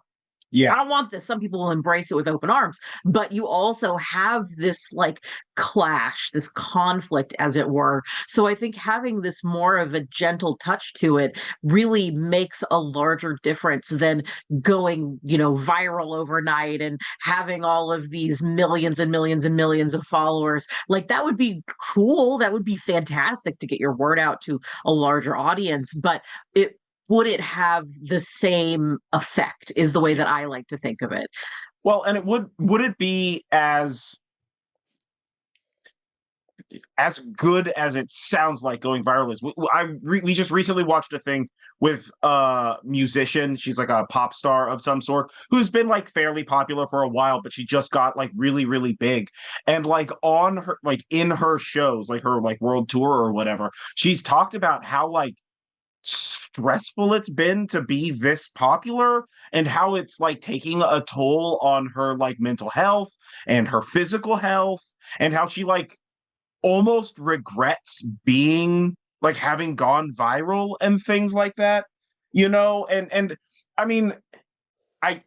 Yeah. I don't want this. Some people will embrace it with open arms, but you also have this like clash, this conflict, as it were. So I think having this more of a gentle touch to it really makes a larger difference than going, viral overnight and having all of these millions and millions and millions of followers. Like that would be cool. That would be fantastic to get your word out to a larger audience, but it would it have the same effect is the way that I like to think of it. Well, and would it be as good as it sounds like going viral is? We just recently watched a thing with a musician. She's like a pop star of some sort who's been like fairly popular for a while, but she just got like really, really big. And like on her, like in her shows, like her like world tour or whatever, she's talked about how like stressful it's been to be this popular and how it's like taking a toll on her like mental health and her physical health, and how she like almost regrets being like having gone viral and things like that, and I mean, I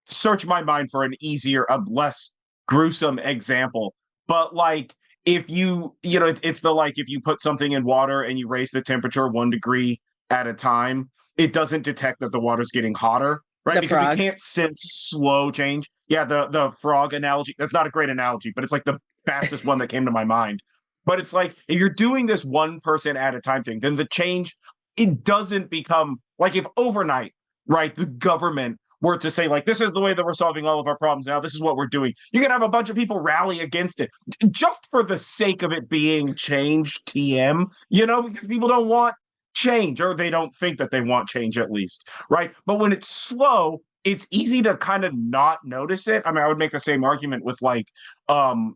search my mind for an easier, a less gruesome example, but like if it's the like if you put something in water and you raise the temperature 1 degree at a time, it doesn't detect that the water's getting hotter, right? The Because frogs. we can't sense slow change. Yeah, the frog analogy, that's not a great analogy, but it's like the fastest one that came to my mind. But it's like if you're doing this one person at a time thing, then the change, it doesn't become like if overnight, right, the government were to say like this is the way that we're solving all of our problems now, this is what we're doing, you're gonna have a bunch of people rally against it just for the sake of it being changed, because people don't want change, or they don't think that they want change, at least, right? But when it's slow, it's easy to kind of not notice it. I mean, I would make the same argument with like global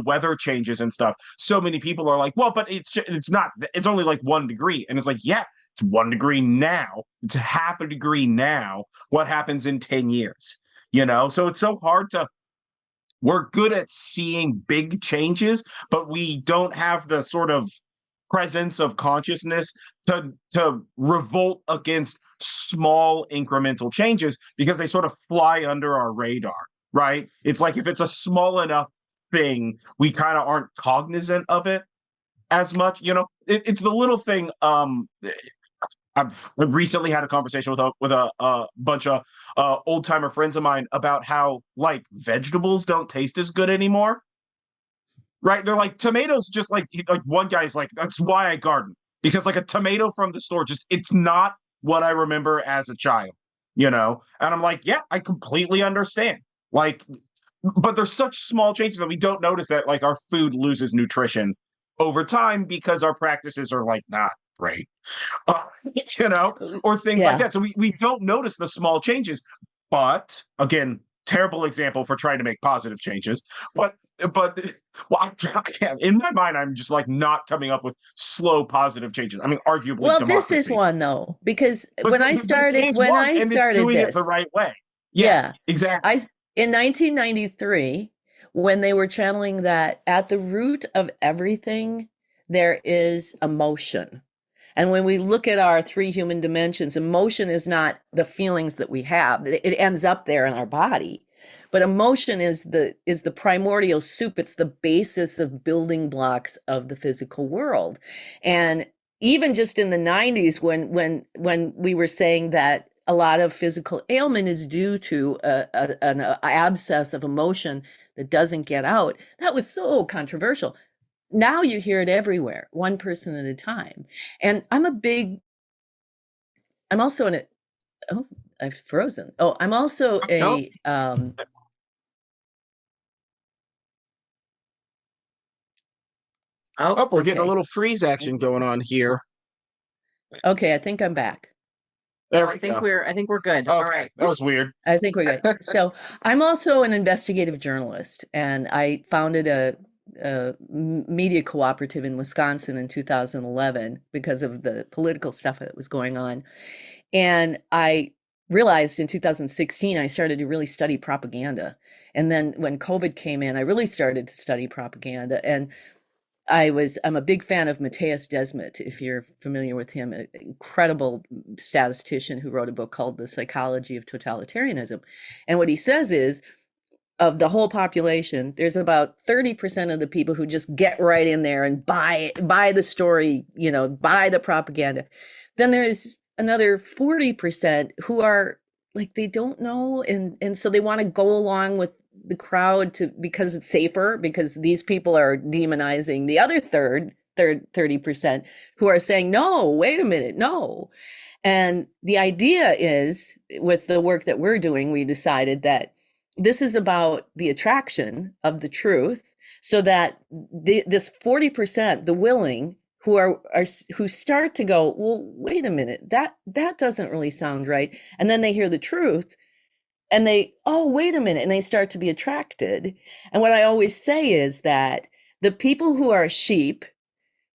weather changes and stuff. So many people are like, well, but it's not, it's only like 1 degree. And it's like, yeah, it's 1 degree now. It's half a degree now. What happens in 10 years? So it's so hard we're good at seeing big changes, but we don't have the sort of presence of consciousness to revolt against small incremental changes because they sort of fly under our radar, right? It's like if it's a small enough thing, we kind of aren't cognizant of it as much. It's the little thing. I've recently had a conversation with a bunch of old timer friends of mine about how like vegetables don't taste as good anymore. Right? They're like tomatoes, just like one guy's like, that's why I garden, because like a tomato from the store, just it's not what I remember as a child, And I'm like, yeah, I completely understand. Like, but there's such small changes that we don't notice that like our food loses nutrition over time because our practices are like not great, or things like that. So we don't notice the small changes. But again, terrible example for trying to make positive changes. But well, in my mind, I'm just like not coming up with slow positive changes. I mean, arguably, well, democracy. This is one though, because but when I started doing it the right way. Yeah, exactly. In 1993, when they were channeling that at the root of everything, there is emotion. And when we look at our 3 human dimensions, emotion is not the feelings that we have. It ends up there in our body. But emotion is the primordial soup. It's the basis of building blocks of the physical world. And even just in the 90s, when we were saying that a lot of physical ailment is due to an abscess of emotion that doesn't get out, that was so controversial. Now you hear it everywhere, one person at a time. And I'm also I've frozen. Oh, I'm also we're getting a little freeze action going on here. Okay, I think I'm back. I think we're good. All right. That was weird. I think we're good. So I'm also an investigative journalist, and I founded a media cooperative in Wisconsin in 2011 because of the political stuff that was going on. And I realized in 2016, I started to really study propaganda. And then when COVID came in, I really started to study propaganda. And I'm a big fan of Matthias Desmet, if you're familiar with him, an incredible statistician who wrote a book called The Psychology of Totalitarianism. And what he says is, of the whole population, there's about 30% of the people who just get right in there and buy the story, buy the propaganda. Then there's another 40% who are like, they don't know. And so they want to go along with the crowd because it's safer, because these people are demonizing the other 30% who are saying, no, wait a minute, no. And the idea is, with the work that we're doing, we decided that this is about the attraction of the truth, so that this 40%, the willing, who start to go, well, wait a minute, that doesn't really sound right. And then they hear the truth and oh, wait a minute. And they start to be attracted. And what I always say is that the people who are sheep,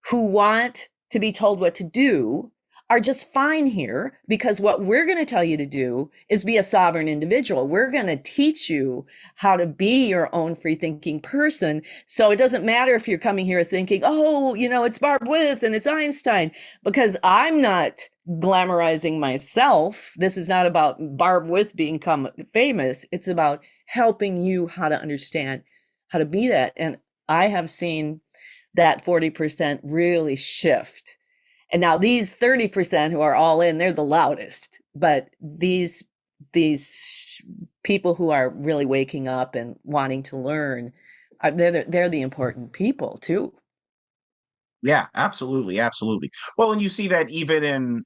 who want to be told what to do, are just fine here, because what we're going to tell you to do is be a sovereign individual. We're going to teach you how to be your own free thinking person. So it doesn't matter if you're coming here thinking, oh, it's Barb With and it's Einstein, because I'm not glamorizing myself. This is not about Barb With become famous. It's about helping you how to understand how to be that. And I have seen that 40% really shift. And now these 30% who are all in, they're the loudest. But these people who are really waking up and wanting to learn, they're the important people too. Yeah, absolutely, absolutely. Well, and you see that even in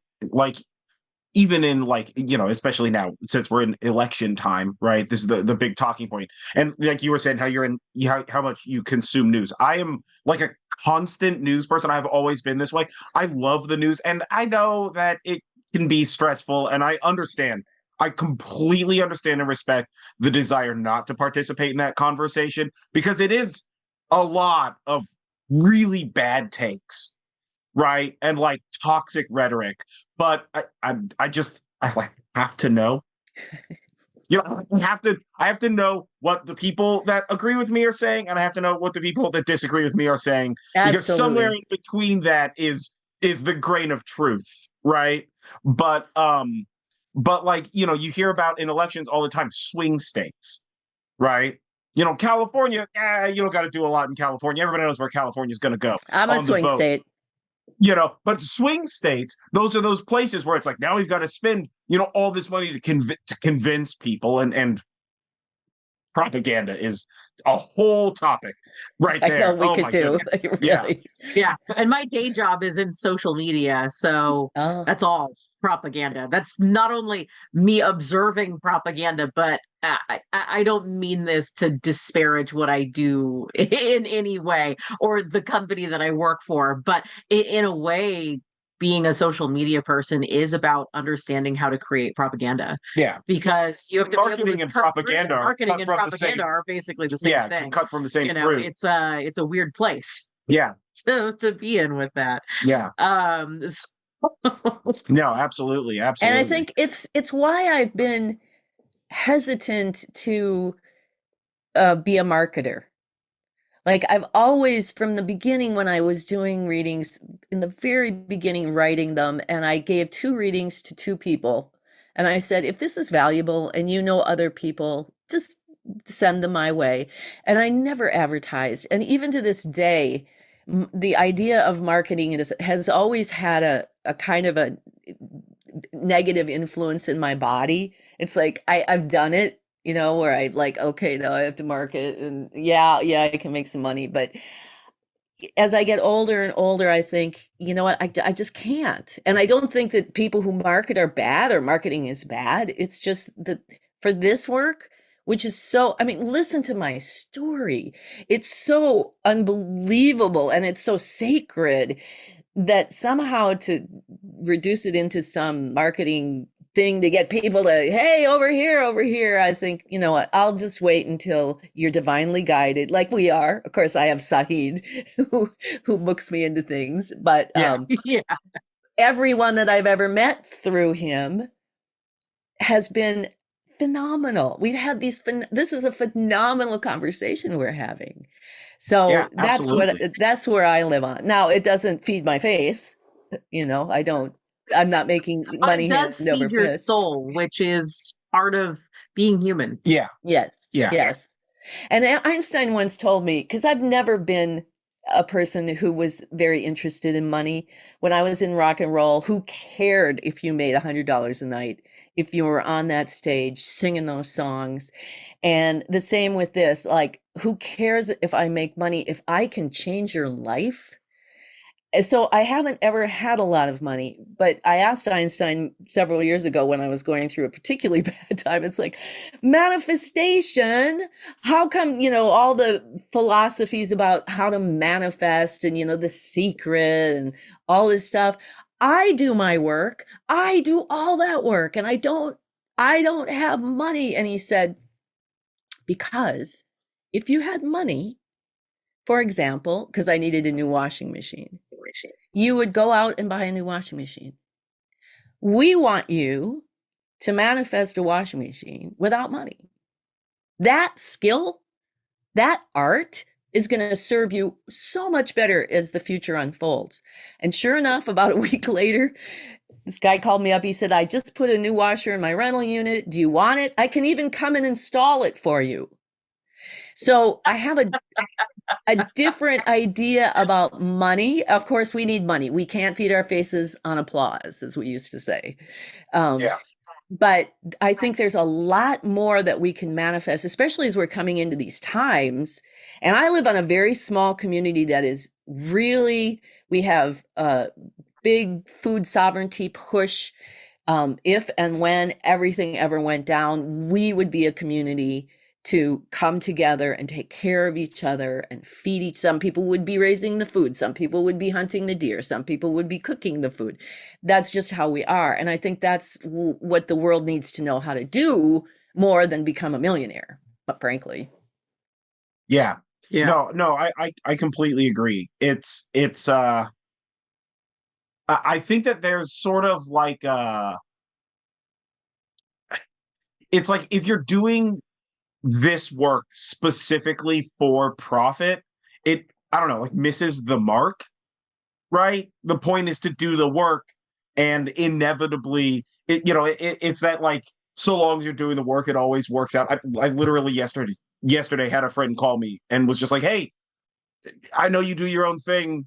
especially now, since we're in election time, right? This is the big talking point. And like you were saying, how much you consume news. I am like a constant news person. I've always been this way. I love the news, and I know that it can be stressful, and I understand. I completely understand and respect the desire not to participate in that conversation, because it is a lot of really bad takes, right? And like toxic rhetoric. But I have to know. I have to know what the people that agree with me are saying, and I have to know what the people that disagree with me are saying. Absolutely. Because somewhere in between that is the grain of truth, right? But like, you hear about in elections all the time, swing states, right? California, you don't got to do a lot in California. Everybody knows where California is going to go. I'm a swing state. But swing states, those are those places where it's like, now we've got to spend, all this money to convince people, and propaganda is a whole topic right there. I know we could do. Really. Yeah. And my day job is in social media. So that's all propaganda. That's not only me observing propaganda, but I don't mean this to disparage what I do in any way, or the company that I work for. But in a way, being a social media person is about understanding how to create propaganda. Yeah. Because you have to marketing be able to and propaganda are basically the same thing. Cut from the same fruit. It's a weird place. Yeah. To be in with that. Yeah. No, absolutely. And I think it's why I've been hesitant to be a marketer. Like, I've always, from the beginning, when I was doing readings, in the very beginning, writing them, and I gave 2 readings to 2 people. And I said, if this is valuable and other people, just send them my way. And I never advertised. And even to this day, the idea of marketing has always had a kind of a negative influence in my body. It's like, I've done it, where I like, okay, now I have to market, and yeah, I can make some money. But as I get older and older, I think, what, I just can't. And I don't think that people who market are bad, or marketing is bad. It's just that for this work, which is so, listen to my story. It's so unbelievable, and it's so sacred, that somehow to reduce it into some marketing thing to get people to, hey, over here, I think, what, I'll just wait until you're divinely guided, like we are. Of course, I have Sahid who books me into things, but everyone that I've ever met through him has been phenomenal. We've had this is a phenomenal conversation we're having. Yeah, So absolutely. that's where I live on. Now, it doesn't feed my face. I'm not making But money it hand does over feed your fist. soul, which is part of being human. Yeah. Yes. Yeah. Yes. And Einstein once told me, because I've never been a person who was very interested in money. When I was in rock and roll, who cared if you made $100 a night, if you were on that stage singing those songs? And the same with this, like, who cares if I make money, if I can change your life? So I haven't ever had a lot of money, but I asked Einstein several years ago when I was going through a particularly bad time. It's like, manifestation. How come, all the philosophies about how to manifest and, the secret and all this stuff. I do my work. I do all that work, and I don't have money. And he said, because if you had money, for example, because I needed a new washing machine, you would go out and buy a new washing machine. We want you to manifest a washing machine without money. That skill, that art is going to serve you so much better as the future unfolds. And sure enough, about a week later, this guy called me up. He said, I just put a new washer in my rental unit. Do you want it? I can even come and install it for you. So I have a different idea about money. Of course, we need money. We can't feed our faces on applause, as we used to say. Yeah. But I think there's a lot more that we can manifest, especially as we're coming into these times. And I live on a very small community that is really, we have a big food sovereignty push. If and when everything ever went down, we would be a community to come together and take care of each other and feed each. Some people would be raising the food. Some people would be hunting the deer. Some people would be cooking the food. That's just how we are. And I think that's what the world needs to know how to do more than become a millionaire, but frankly. Yeah. Yeah. No, I completely agree. I think that there's sort of like it's like if you're doing this work specifically for profit, I don't know, like misses the mark, right? The point is to do the work, and inevitably it's that, like, so long as you're doing the work, it always works out. I literally yesterday had a friend call me and was just like, hey, I know you do your own thing.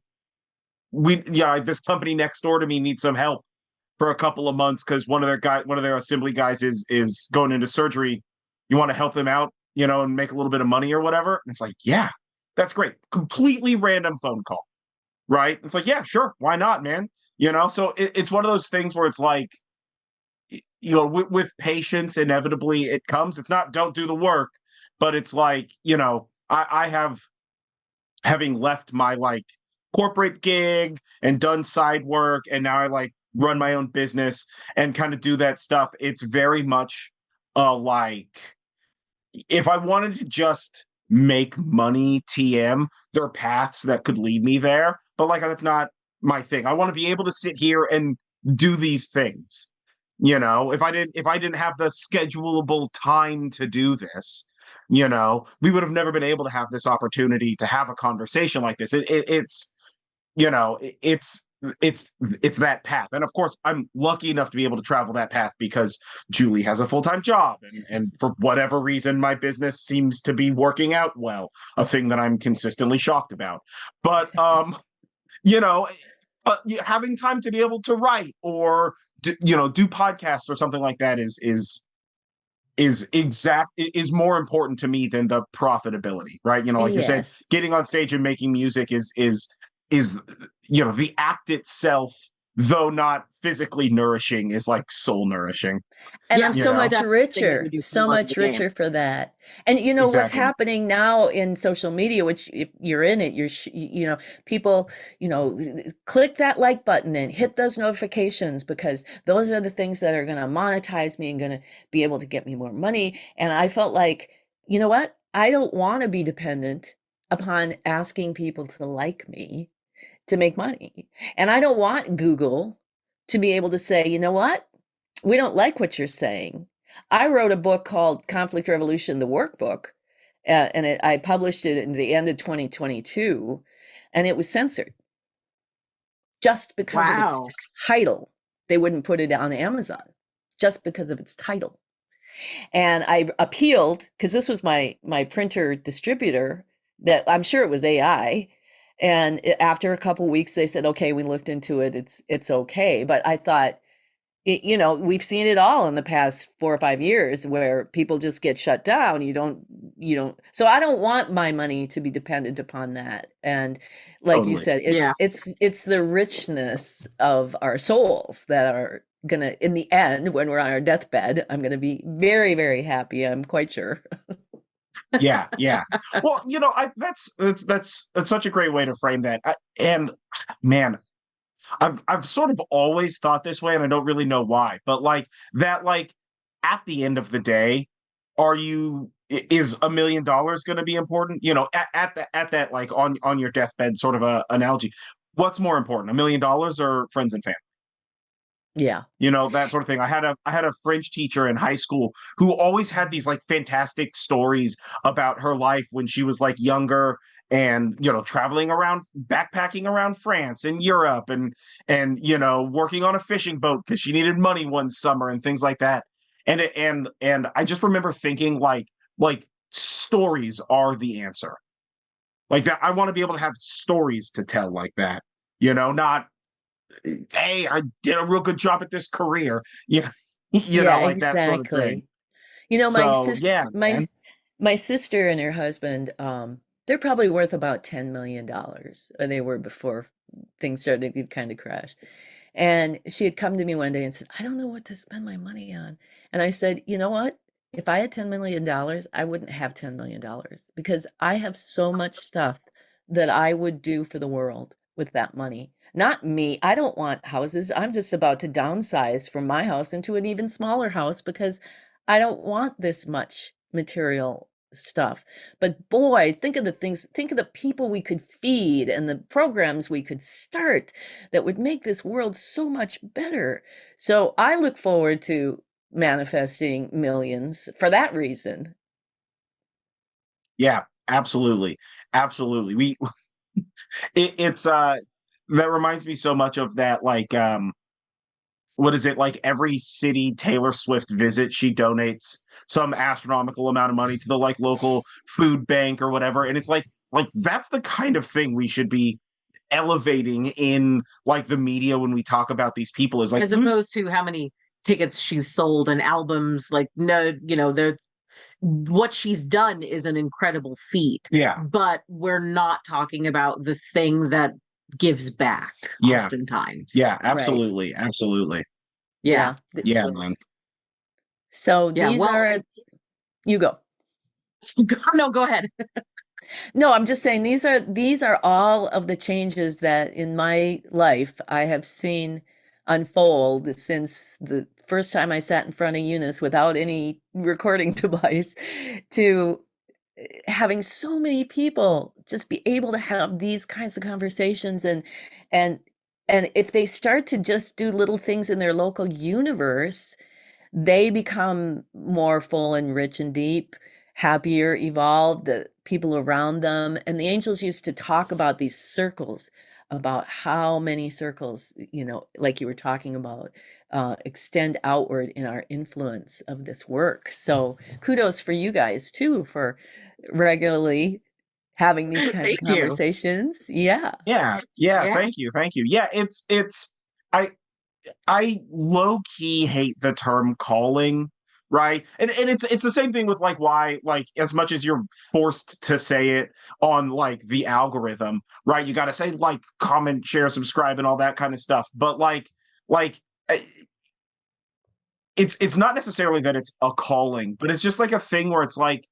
This company next door to me needs some help for a couple of months because one of their assembly guys is going into surgery. You want to help them out, and make a little bit of money or whatever. And it's like, yeah, that's great. Completely random phone call, right? It's like, yeah, sure, why not, man? So it's one of those things where it's like, with patience, inevitably it comes. It's not don't do the work, but it's like, I have, having left my, like, corporate gig and done side work, and now I, like, run my own business and kind of do that stuff. It's very much like, if I wanted to just make money TM, there are paths that could lead me there, but, like, that's not my thing. I want to be able to sit here and do these things. If I didn't have the schedulable time to do this, we would have never been able to have this opportunity to have a conversation like this. It's you know it's it's that path, and of course I'm lucky enough to be able to travel that path because Julie has a full-time job, and for whatever reason my business seems to be working out well, a thing that I'm consistently shocked about. But you know having time to be able to write or do podcasts or something like that is more important to me than the profitability, right? Like you're saying, Yes. getting on stage and making music is the act itself, though not physically nourishing, is like soul nourishing. And Yeah, I'm You so know? much definitely think that you richer, do for the so love of much the game. richer for that. And what's Exactly. happening now in social media, which if you're in it, people, click that like button and hit those notifications because those are the things that are going to monetize me and going to be able to get me more money. And I felt like, you know what? I don't want to be dependent upon asking people to like me to make money. And I don't want Google to be able to say, you know what? We don't like what you're saying. I wrote a book called Conflict Revolution, the Workbook, and I published it in the end of 2022, and it was censored just because of its Wow. title. They wouldn't put it on Amazon just because of its title. And I appealed because this was my printer distributor that I'm sure it was AI. And after a couple of weeks, they said, okay, we looked into it. It's okay. But I thought, we've seen it all in the past 4 or 5 years where people just get shut down. You don't. So I don't want my money to be dependent upon that. And like you Totally. said, Yeah. it's the richness of our souls that are gonna, in the end, when we're on our deathbed, I'm gonna be very, very happy. I'm quite sure. Yeah, yeah. Well, that's such a great way to frame that. And man, I've sort of always thought this way, and I don't really know why, but like at the end of the day, is $1 million going to be important? At that like on your deathbed sort of a analogy. What's more important, $1 million or friends and family? Yeah. That sort of thing. I had a French teacher in high school who always had these like fantastic stories about her life when she was like younger and traveling around, backpacking around France and Europe, and working on a fishing boat because she needed money one summer and things like that. And I just remember thinking like stories are the answer. Like that, I want to be able to have stories to tell like that. Not, hey, I did a real good job at this career. Yeah, Like that sort of thing. exactly. My So yeah, man. my sister and her husband, they're probably worth about $10 million, or they were before things started to kind of crash. And she had come to me one day and said, I don't know what to spend my money on. And I said, you know what? If I had $10 million, I wouldn't have $10 million because I have so much stuff that I would do for the world with that money. Not me. I don't want houses. I'm just about to downsize from my house into an even smaller house because I don't want this much material stuff. But boy, think of the people we could feed and the programs we could start that would make this world so much better. So I look forward to manifesting millions for that reason. Yeah, absolutely. Absolutely. It's that reminds me so much of that, like, what is it, like every city Taylor Swift visits, she donates some astronomical amount of money to the like local food bank or whatever. And it's like that's the kind of thing we should be elevating in like the media when we talk about these people, is like, As opposed to how many tickets she's sold and albums. Like, no, there's what she's done is an incredible feat. Yeah. But we're not talking about the thing that gives back Yeah. oftentimes. Yeah, Right. absolutely. Absolutely. Yeah. Yeah, man. So Yeah, these well, are, you go. No, go ahead. No, I'm just saying these are all of the changes that in my life I have seen unfold since the first time I sat in front of Eunice without any recording device to having so many people just be able to have these kinds of conversations, and if they start to just do little things in their local universe, they become more full and rich and deep, happier, evolved, the people around them. And the angels used to talk about these circles, about how many circles, like you were talking about, extend outward in our influence of this work. So kudos for you guys too, for regularly having these kinds of Thank you. conversations. Yeah. Yeah. Yeah. Thank you. Thank you. Yeah, it's I low key hate the term calling, right? And it's the same thing with like why, like, as much as you're forced to say it on like the algorithm, right? You got to say like, comment, share, subscribe, and all that kind of stuff. But like eh, it's not necessarily that it's a calling, but it's just like a thing where it's like,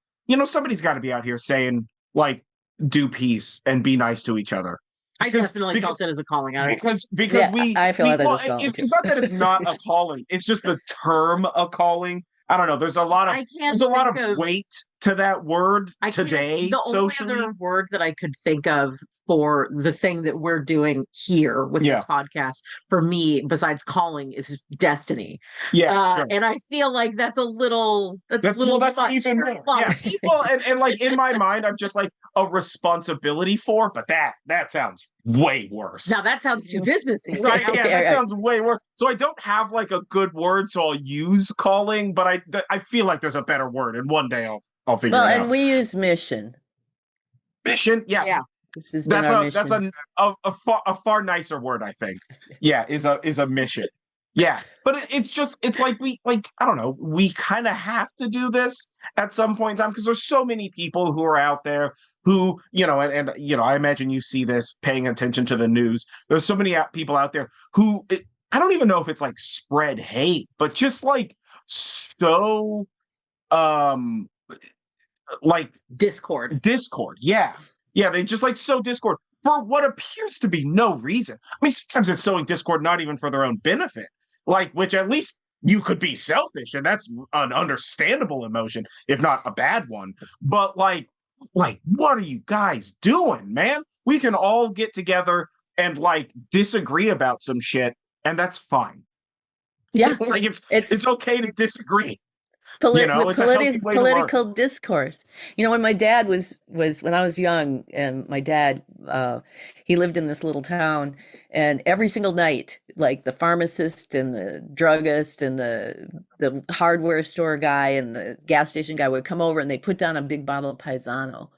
somebody's got to be out here saying like, do peace and be nice to each other. I definitely felt it as a calling out. Because Yeah, I feel that as well, it's too. not that it's not a calling. It's just the term a calling I don't know. There's a lot I of can't there's a lot think of of weight to that word I can't today the only socially. other word that I could think of for the thing that we're doing here with Yeah. this podcast for me, besides calling, is destiny. Yeah, sure. And I feel like that's a little That's much even for a more. lot Yeah. of people. Well, and like in my mind, I'm just like a responsibility for, but that sounds way worse. Now that sounds too businessy. Right? Yeah, that Right. sounds way worse. So I don't have like a good word, so I'll use calling, but I feel like there's a better word, and one day I'll figure Well, it and out. we use mission. Mission, yeah. Yeah. This has been our mission. That's a far nicer word, I think. Yeah, is a mission. Yeah, but it's like I don't know, we kind of have to do this at some point in time because there's so many people who are out there who, and I imagine you see this paying attention to the news. There's so many people out there who I don't even know if it's like spread hate, but just like so like Discord. Yeah. Yeah, they just like sow discord for what appears to be no reason. I mean, sometimes it's sowing discord not even for their own benefit, like which at least you could be selfish, and that's an understandable emotion, if not a bad one. But like what are you guys doing, man? We can all get together and like disagree about some shit, and that's fine. Yeah. Like it's okay to disagree. It's a healthy way to learn. Political discourse. When my dad was when I was young, and my dad, he lived in this little town, and every single night, like the pharmacist and the druggist and the hardware store guy and the gas station guy would come over, and they put down a big bottle of Paisano.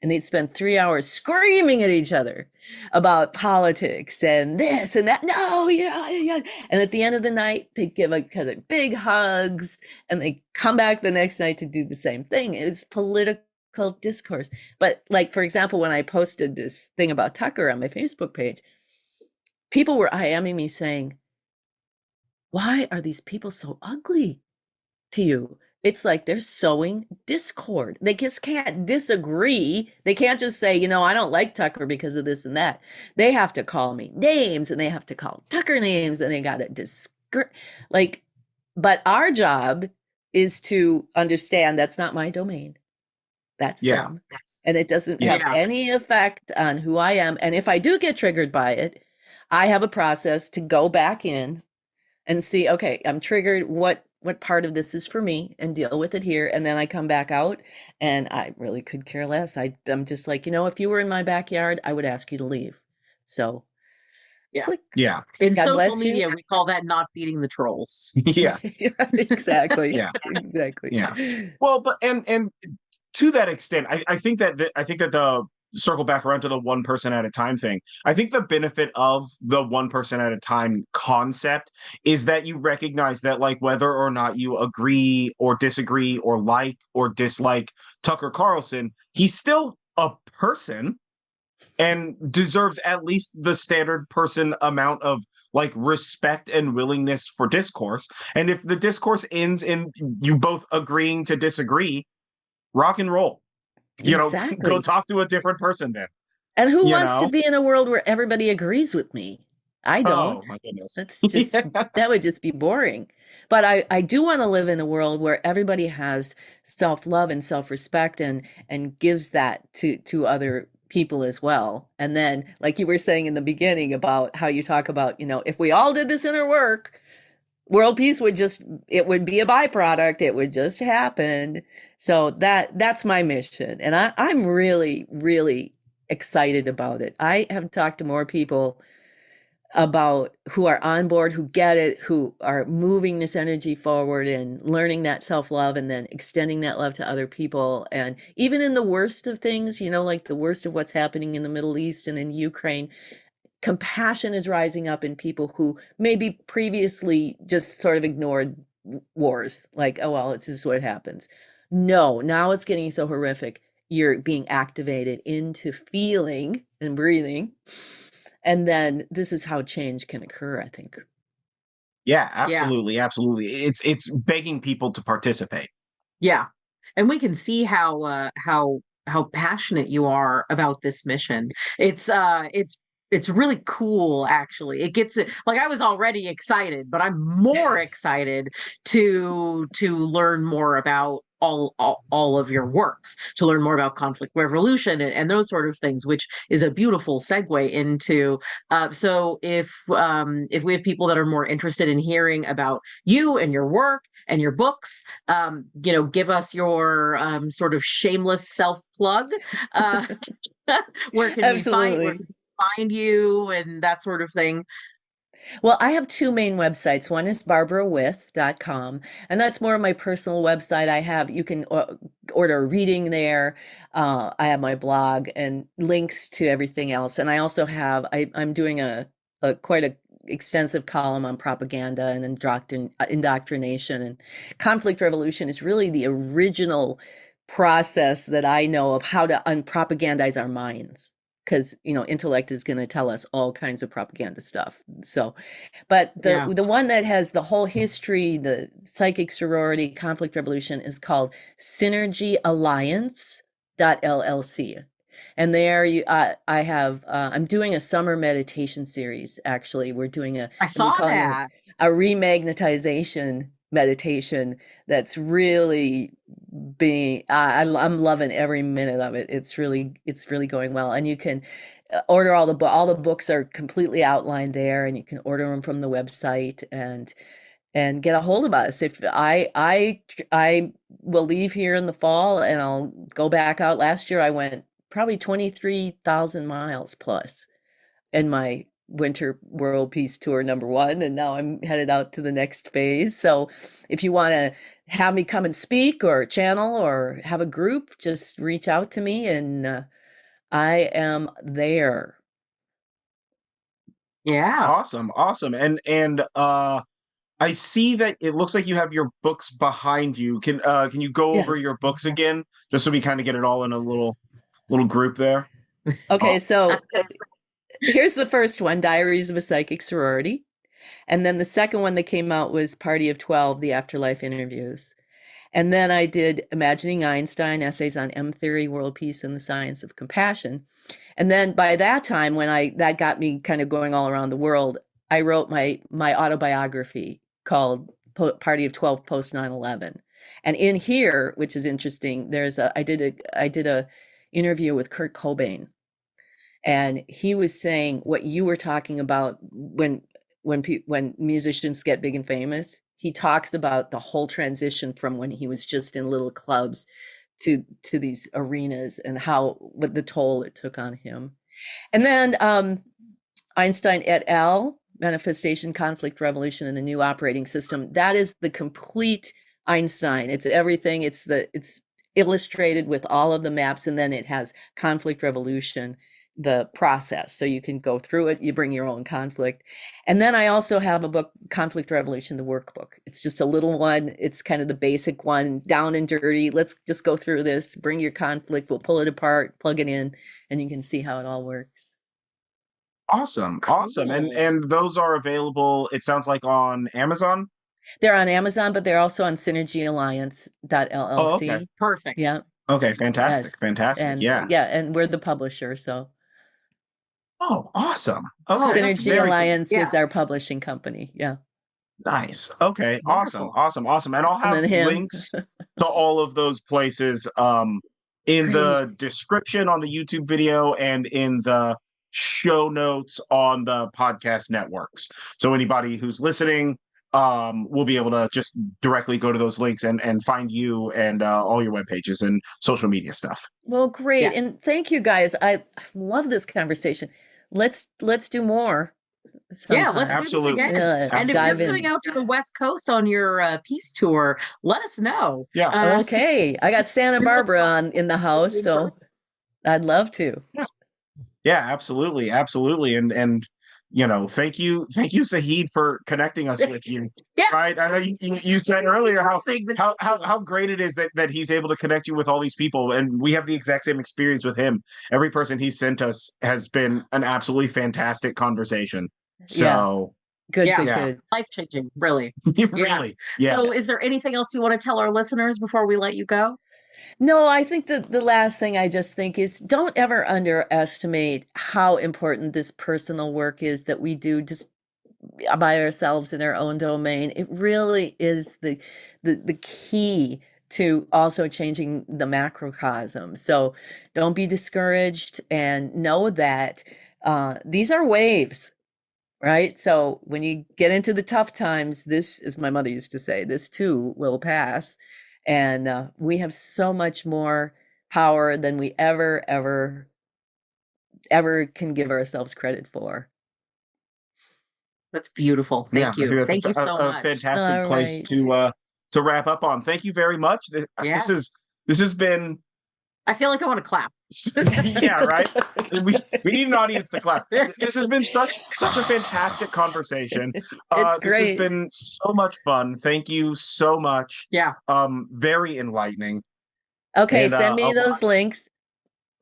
And they'd spend 3 hours screaming at each other about politics and this and that. No, yeah. And at the end of the night, they'd give kind of big hugs, and they come back the next night to do the same thing. It was political discourse. But like, for example, when I posted this thing about Tucker on my Facebook page, people were IMing me saying, why are these people so ugly to you? It's like they're sowing discord. They just can't disagree. They can't just say, I don't like Tucker because of this and that. They have to call me names, and they have to call Tucker names, and they got to but our job is to understand that's not my domain. That's them. And it doesn't have any effect on who I am. And if I do get triggered by it, I have a process to go back in and see, okay, I'm triggered. What part of this is for me, and deal with it here. And then I come back out, and I really could care less. I'm just like, if you were in my backyard, I would ask you to leave. So click. Yeah. In God social media, we call that not feeding the trolls. Yeah. Exactly. Yeah. Exactly. Yeah. Well, but and to that extent, I think that the circle back around to the one person at a time thing. I think the benefit of the one person at a time concept is that you recognize that, like, whether or not you agree or disagree or like or dislike Tucker Carlson, he's still a person and deserves at least the standard person amount of like respect and willingness for discourse. And if the discourse ends in you both agreeing to disagree, rock and roll. Exactly. Go talk to a different person then. And who wants to be in a world where everybody agrees with me? I don't. Oh my goodness. That's just that would just be boring. But I do want to live in a world where everybody has self-love and self-respect and gives that to other people as well. And then, like you were saying in the beginning about how you talk about, if we all did this inner work, world peace would be a byproduct. It would just happen. So that's my mission. And I'm really, really excited about it. I have talked to more people about who are on board, who get it, who are moving this energy forward and learning that self-love and then extending that love to other people. And even in the worst of things, like the worst of what's happening in the Middle East and in Ukraine, compassion is rising up in people who maybe previously just sort of ignored wars. Like, oh, well, this is what happens. No, now it's getting so horrific. You're being activated into feeling and breathing. And then this is how change can occur, I think. Yeah, absolutely. Absolutely. It's begging people to participate. Yeah. And we can see how passionate you are about this mission. It's it's really cool, actually. It gets it, like, I was already excited, but I'm more excited to learn more about all of your works, to learn more about conflict revolution and those sort of things, which is a beautiful segue into so if we have people that are more interested in hearing about you and your work and your books, give us your sort of shameless self plug. uh where can we Absolutely. find you and that sort of thing? Well, I have two main websites. One is barbarawith.com, and that's more of my personal website. You can order a reading there. I have my blog and links to everything else. And I also I'm doing a quite a extensive column on propaganda and indoctrination, and conflict revolution is really the original process that I know of how to unpropagandize our minds. Because intellect is going to tell us all kinds of propaganda stuff. So, but the one that has the whole history, the psychic sorority, conflict revolution, is called Synergy Alliance .llc. And there I'm doing a summer meditation series. Actually, we're doing I saw that a remagnetization meditation that's really I'm loving every minute of it. It's really going well. And you can order all the books are completely outlined there, and you can order them from the website and get a hold of us. If I will leave here in the fall and I'll go back out. Last year I went probably 23,000 miles plus in my Winter World Peace Tour #1, and now I'm headed out to the next phase. So if you want to have me come and speak or channel or have a group, just reach out to me, and I am there. Yeah. Awesome. And I see that it looks like you have your books behind you. Can you go over your books again, just so we kind of get it all in a little group there? Okay, so here's the first one, Diaries of a Psychic Sorority. And then the second one that came out was Party of 12, The Afterlife Interviews. And then I did Imagining Einstein, Essays on M-Theory, World Peace, and the Science of Compassion. And then by that time, that got me kind of going all around the world, I wrote my autobiography called Party of 12 Post 9/11. And in here, which is interesting, I did a interview with Kurt Cobain. And he was saying what you were talking about when musicians get big and famous. He talks about the whole transition from when he was just in little clubs to these arenas, and what the toll it took on him. And then Einstein et al., Manifestation, Conflict, Revolution, and the New Operating System. That is the complete Einstein. It's everything. It's illustrated with all of the maps, and then it has conflict, revolution, the process, so you can go through it. You bring your own conflict. And then I also have a book, Conflict Revolution, the workbook. It's just a little one. It's kind of the basic one, down and dirty. Let's just go through this, bring your conflict, we'll pull it apart, plug it in, and you can see how it all works. Awesome. And those are available, it sounds like, on Amazon. They're on Amazon, but they're also on synergyalliance.llc. Oh, okay. Perfect. Yeah. Okay, fantastic. Yes. Fantastic. And, yeah. And we're the publisher, so. Oh, awesome. Okay. Synergy Alliance is our publishing company. Yeah. Nice. Okay. Wonderful. Awesome. And I'll have links to all of those places in the description on the YouTube video and in the show notes on the podcast networks. So anybody who's listening will be able to just directly go to those links and find you and all your web pages and social media stuff. Well, great. Yeah. And thank you guys. I love this conversation. Let's do more. Yeah, let's Absolutely. do this again. And if you're going out to the West Coast on your peace tour, let us know. Yeah. Okay. I got Santa Barbara in the house, so I'd love to. Yeah, absolutely. And thank you, Saheed, for connecting us with you. Yeah. Right. I know you said earlier how great it is that he's able to connect you with all these people, and we have the exact same experience with him. Every person he's sent us has been an absolutely fantastic conversation. So good. Life-changing, really. Really. Yeah. So is there anything else you want to tell our listeners before we let you go? No, I think that the last thing I just think is don't ever underestimate how important this personal work is that we do just by ourselves in our own domain. It really is the key to also changing the macrocosm. So don't be discouraged and know that these are waves, right? So when you get into the tough times, this, as my mother used to say, this too will pass. And we have so much more power than we ever can give ourselves credit for. That's beautiful. Yeah, Thank I think you. that's Thank you so a much. fantastic All place right. to wrap up on. Thank you very much. Yeah. This has been I feel like I want to clap. yeah, right. We need an audience to clap. This has been such a fantastic conversation. It's This has great. been so much fun. Thank you so much. Yeah. Very enlightening. Okay, And, send me a those links.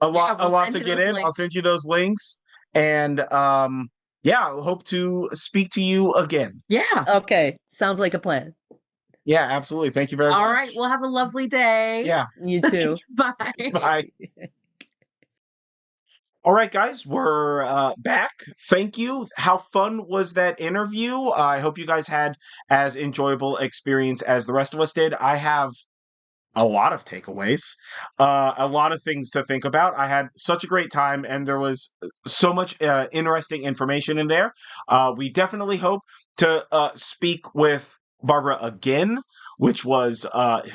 we'll a lot send to you get those in. I'll links. send you those links. And yeah, I hope to speak to you again. Yeah. Okay, sounds like a plan. Yeah, absolutely. Thank you very much. All right. Well, have a lovely day. Yeah. You too. Bye. Bye. All right, guys, we're back. Thank you. How fun was that interview? I hope you guys had as enjoyable experience as the rest of us did. I have a lot of takeaways, a lot of things to think about. I had such a great time, and there was so much interesting information in there. We definitely hope to speak with Barbara again, which was,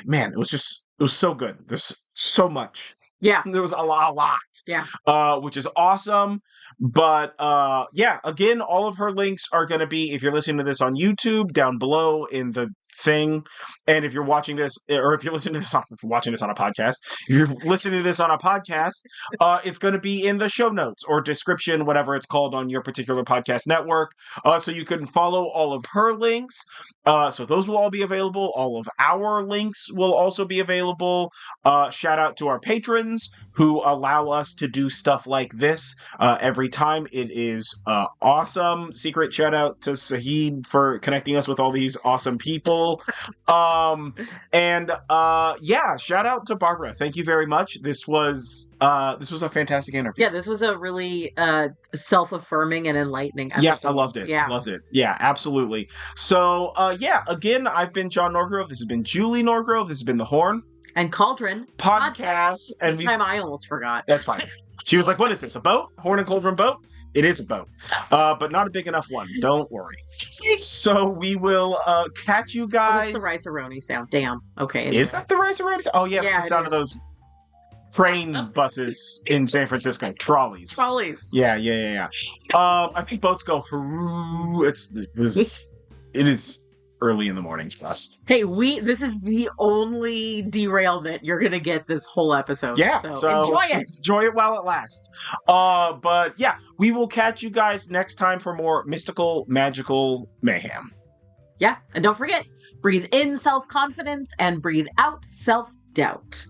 man, it was so good. There's so much. Yeah. There was a lot. Yeah. Which is awesome. But yeah, again, all of her links are going to be, if you're listening to this on YouTube, down below in the thing. And if you're watching this, or if you're listening to this on, if you're watching this on a podcast, if you're listening to this on a podcast, it's going to be in the show notes or description, whatever it's called on your particular podcast network. So you can follow all of her links. So those will all be available. All of our links will also be available. Shout out to our patrons who allow us to do stuff like this every time. It is awesome. Secret shout out to Sahid for connecting us with all these awesome people. And yeah, shout out to Barbara. Thank you very much. This was a fantastic interview. Yeah, this was a really self-affirming and enlightening episode. Yes, I loved it. Yeah. Loved it. Yeah, absolutely. So yeah, again, I've been John Norgrove. This has been Julie Norgrove. This has been the Horn and Cauldron podcast. And this time I almost forgot. That's fine. She was like, what is this, a boat? Horn and Cauldron boat? It is a boat, but not a big enough one. Don't worry. So we will catch you guys. What's the rice-a-roni sound? Damn. Okay. Anyway. Is that the rice-a-roni sound? Oh, yeah, the sound of those train buses in San Francisco. Trolleys. Yeah. I think boats go, it is early in the morning for us. Hey, this is the only derailment you're gonna get this whole episode. Yeah, so enjoy it. Enjoy it while it lasts. But yeah, we will catch you guys next time for more mystical, magical mayhem. Yeah, and don't forget, breathe in self-confidence and breathe out self-doubt.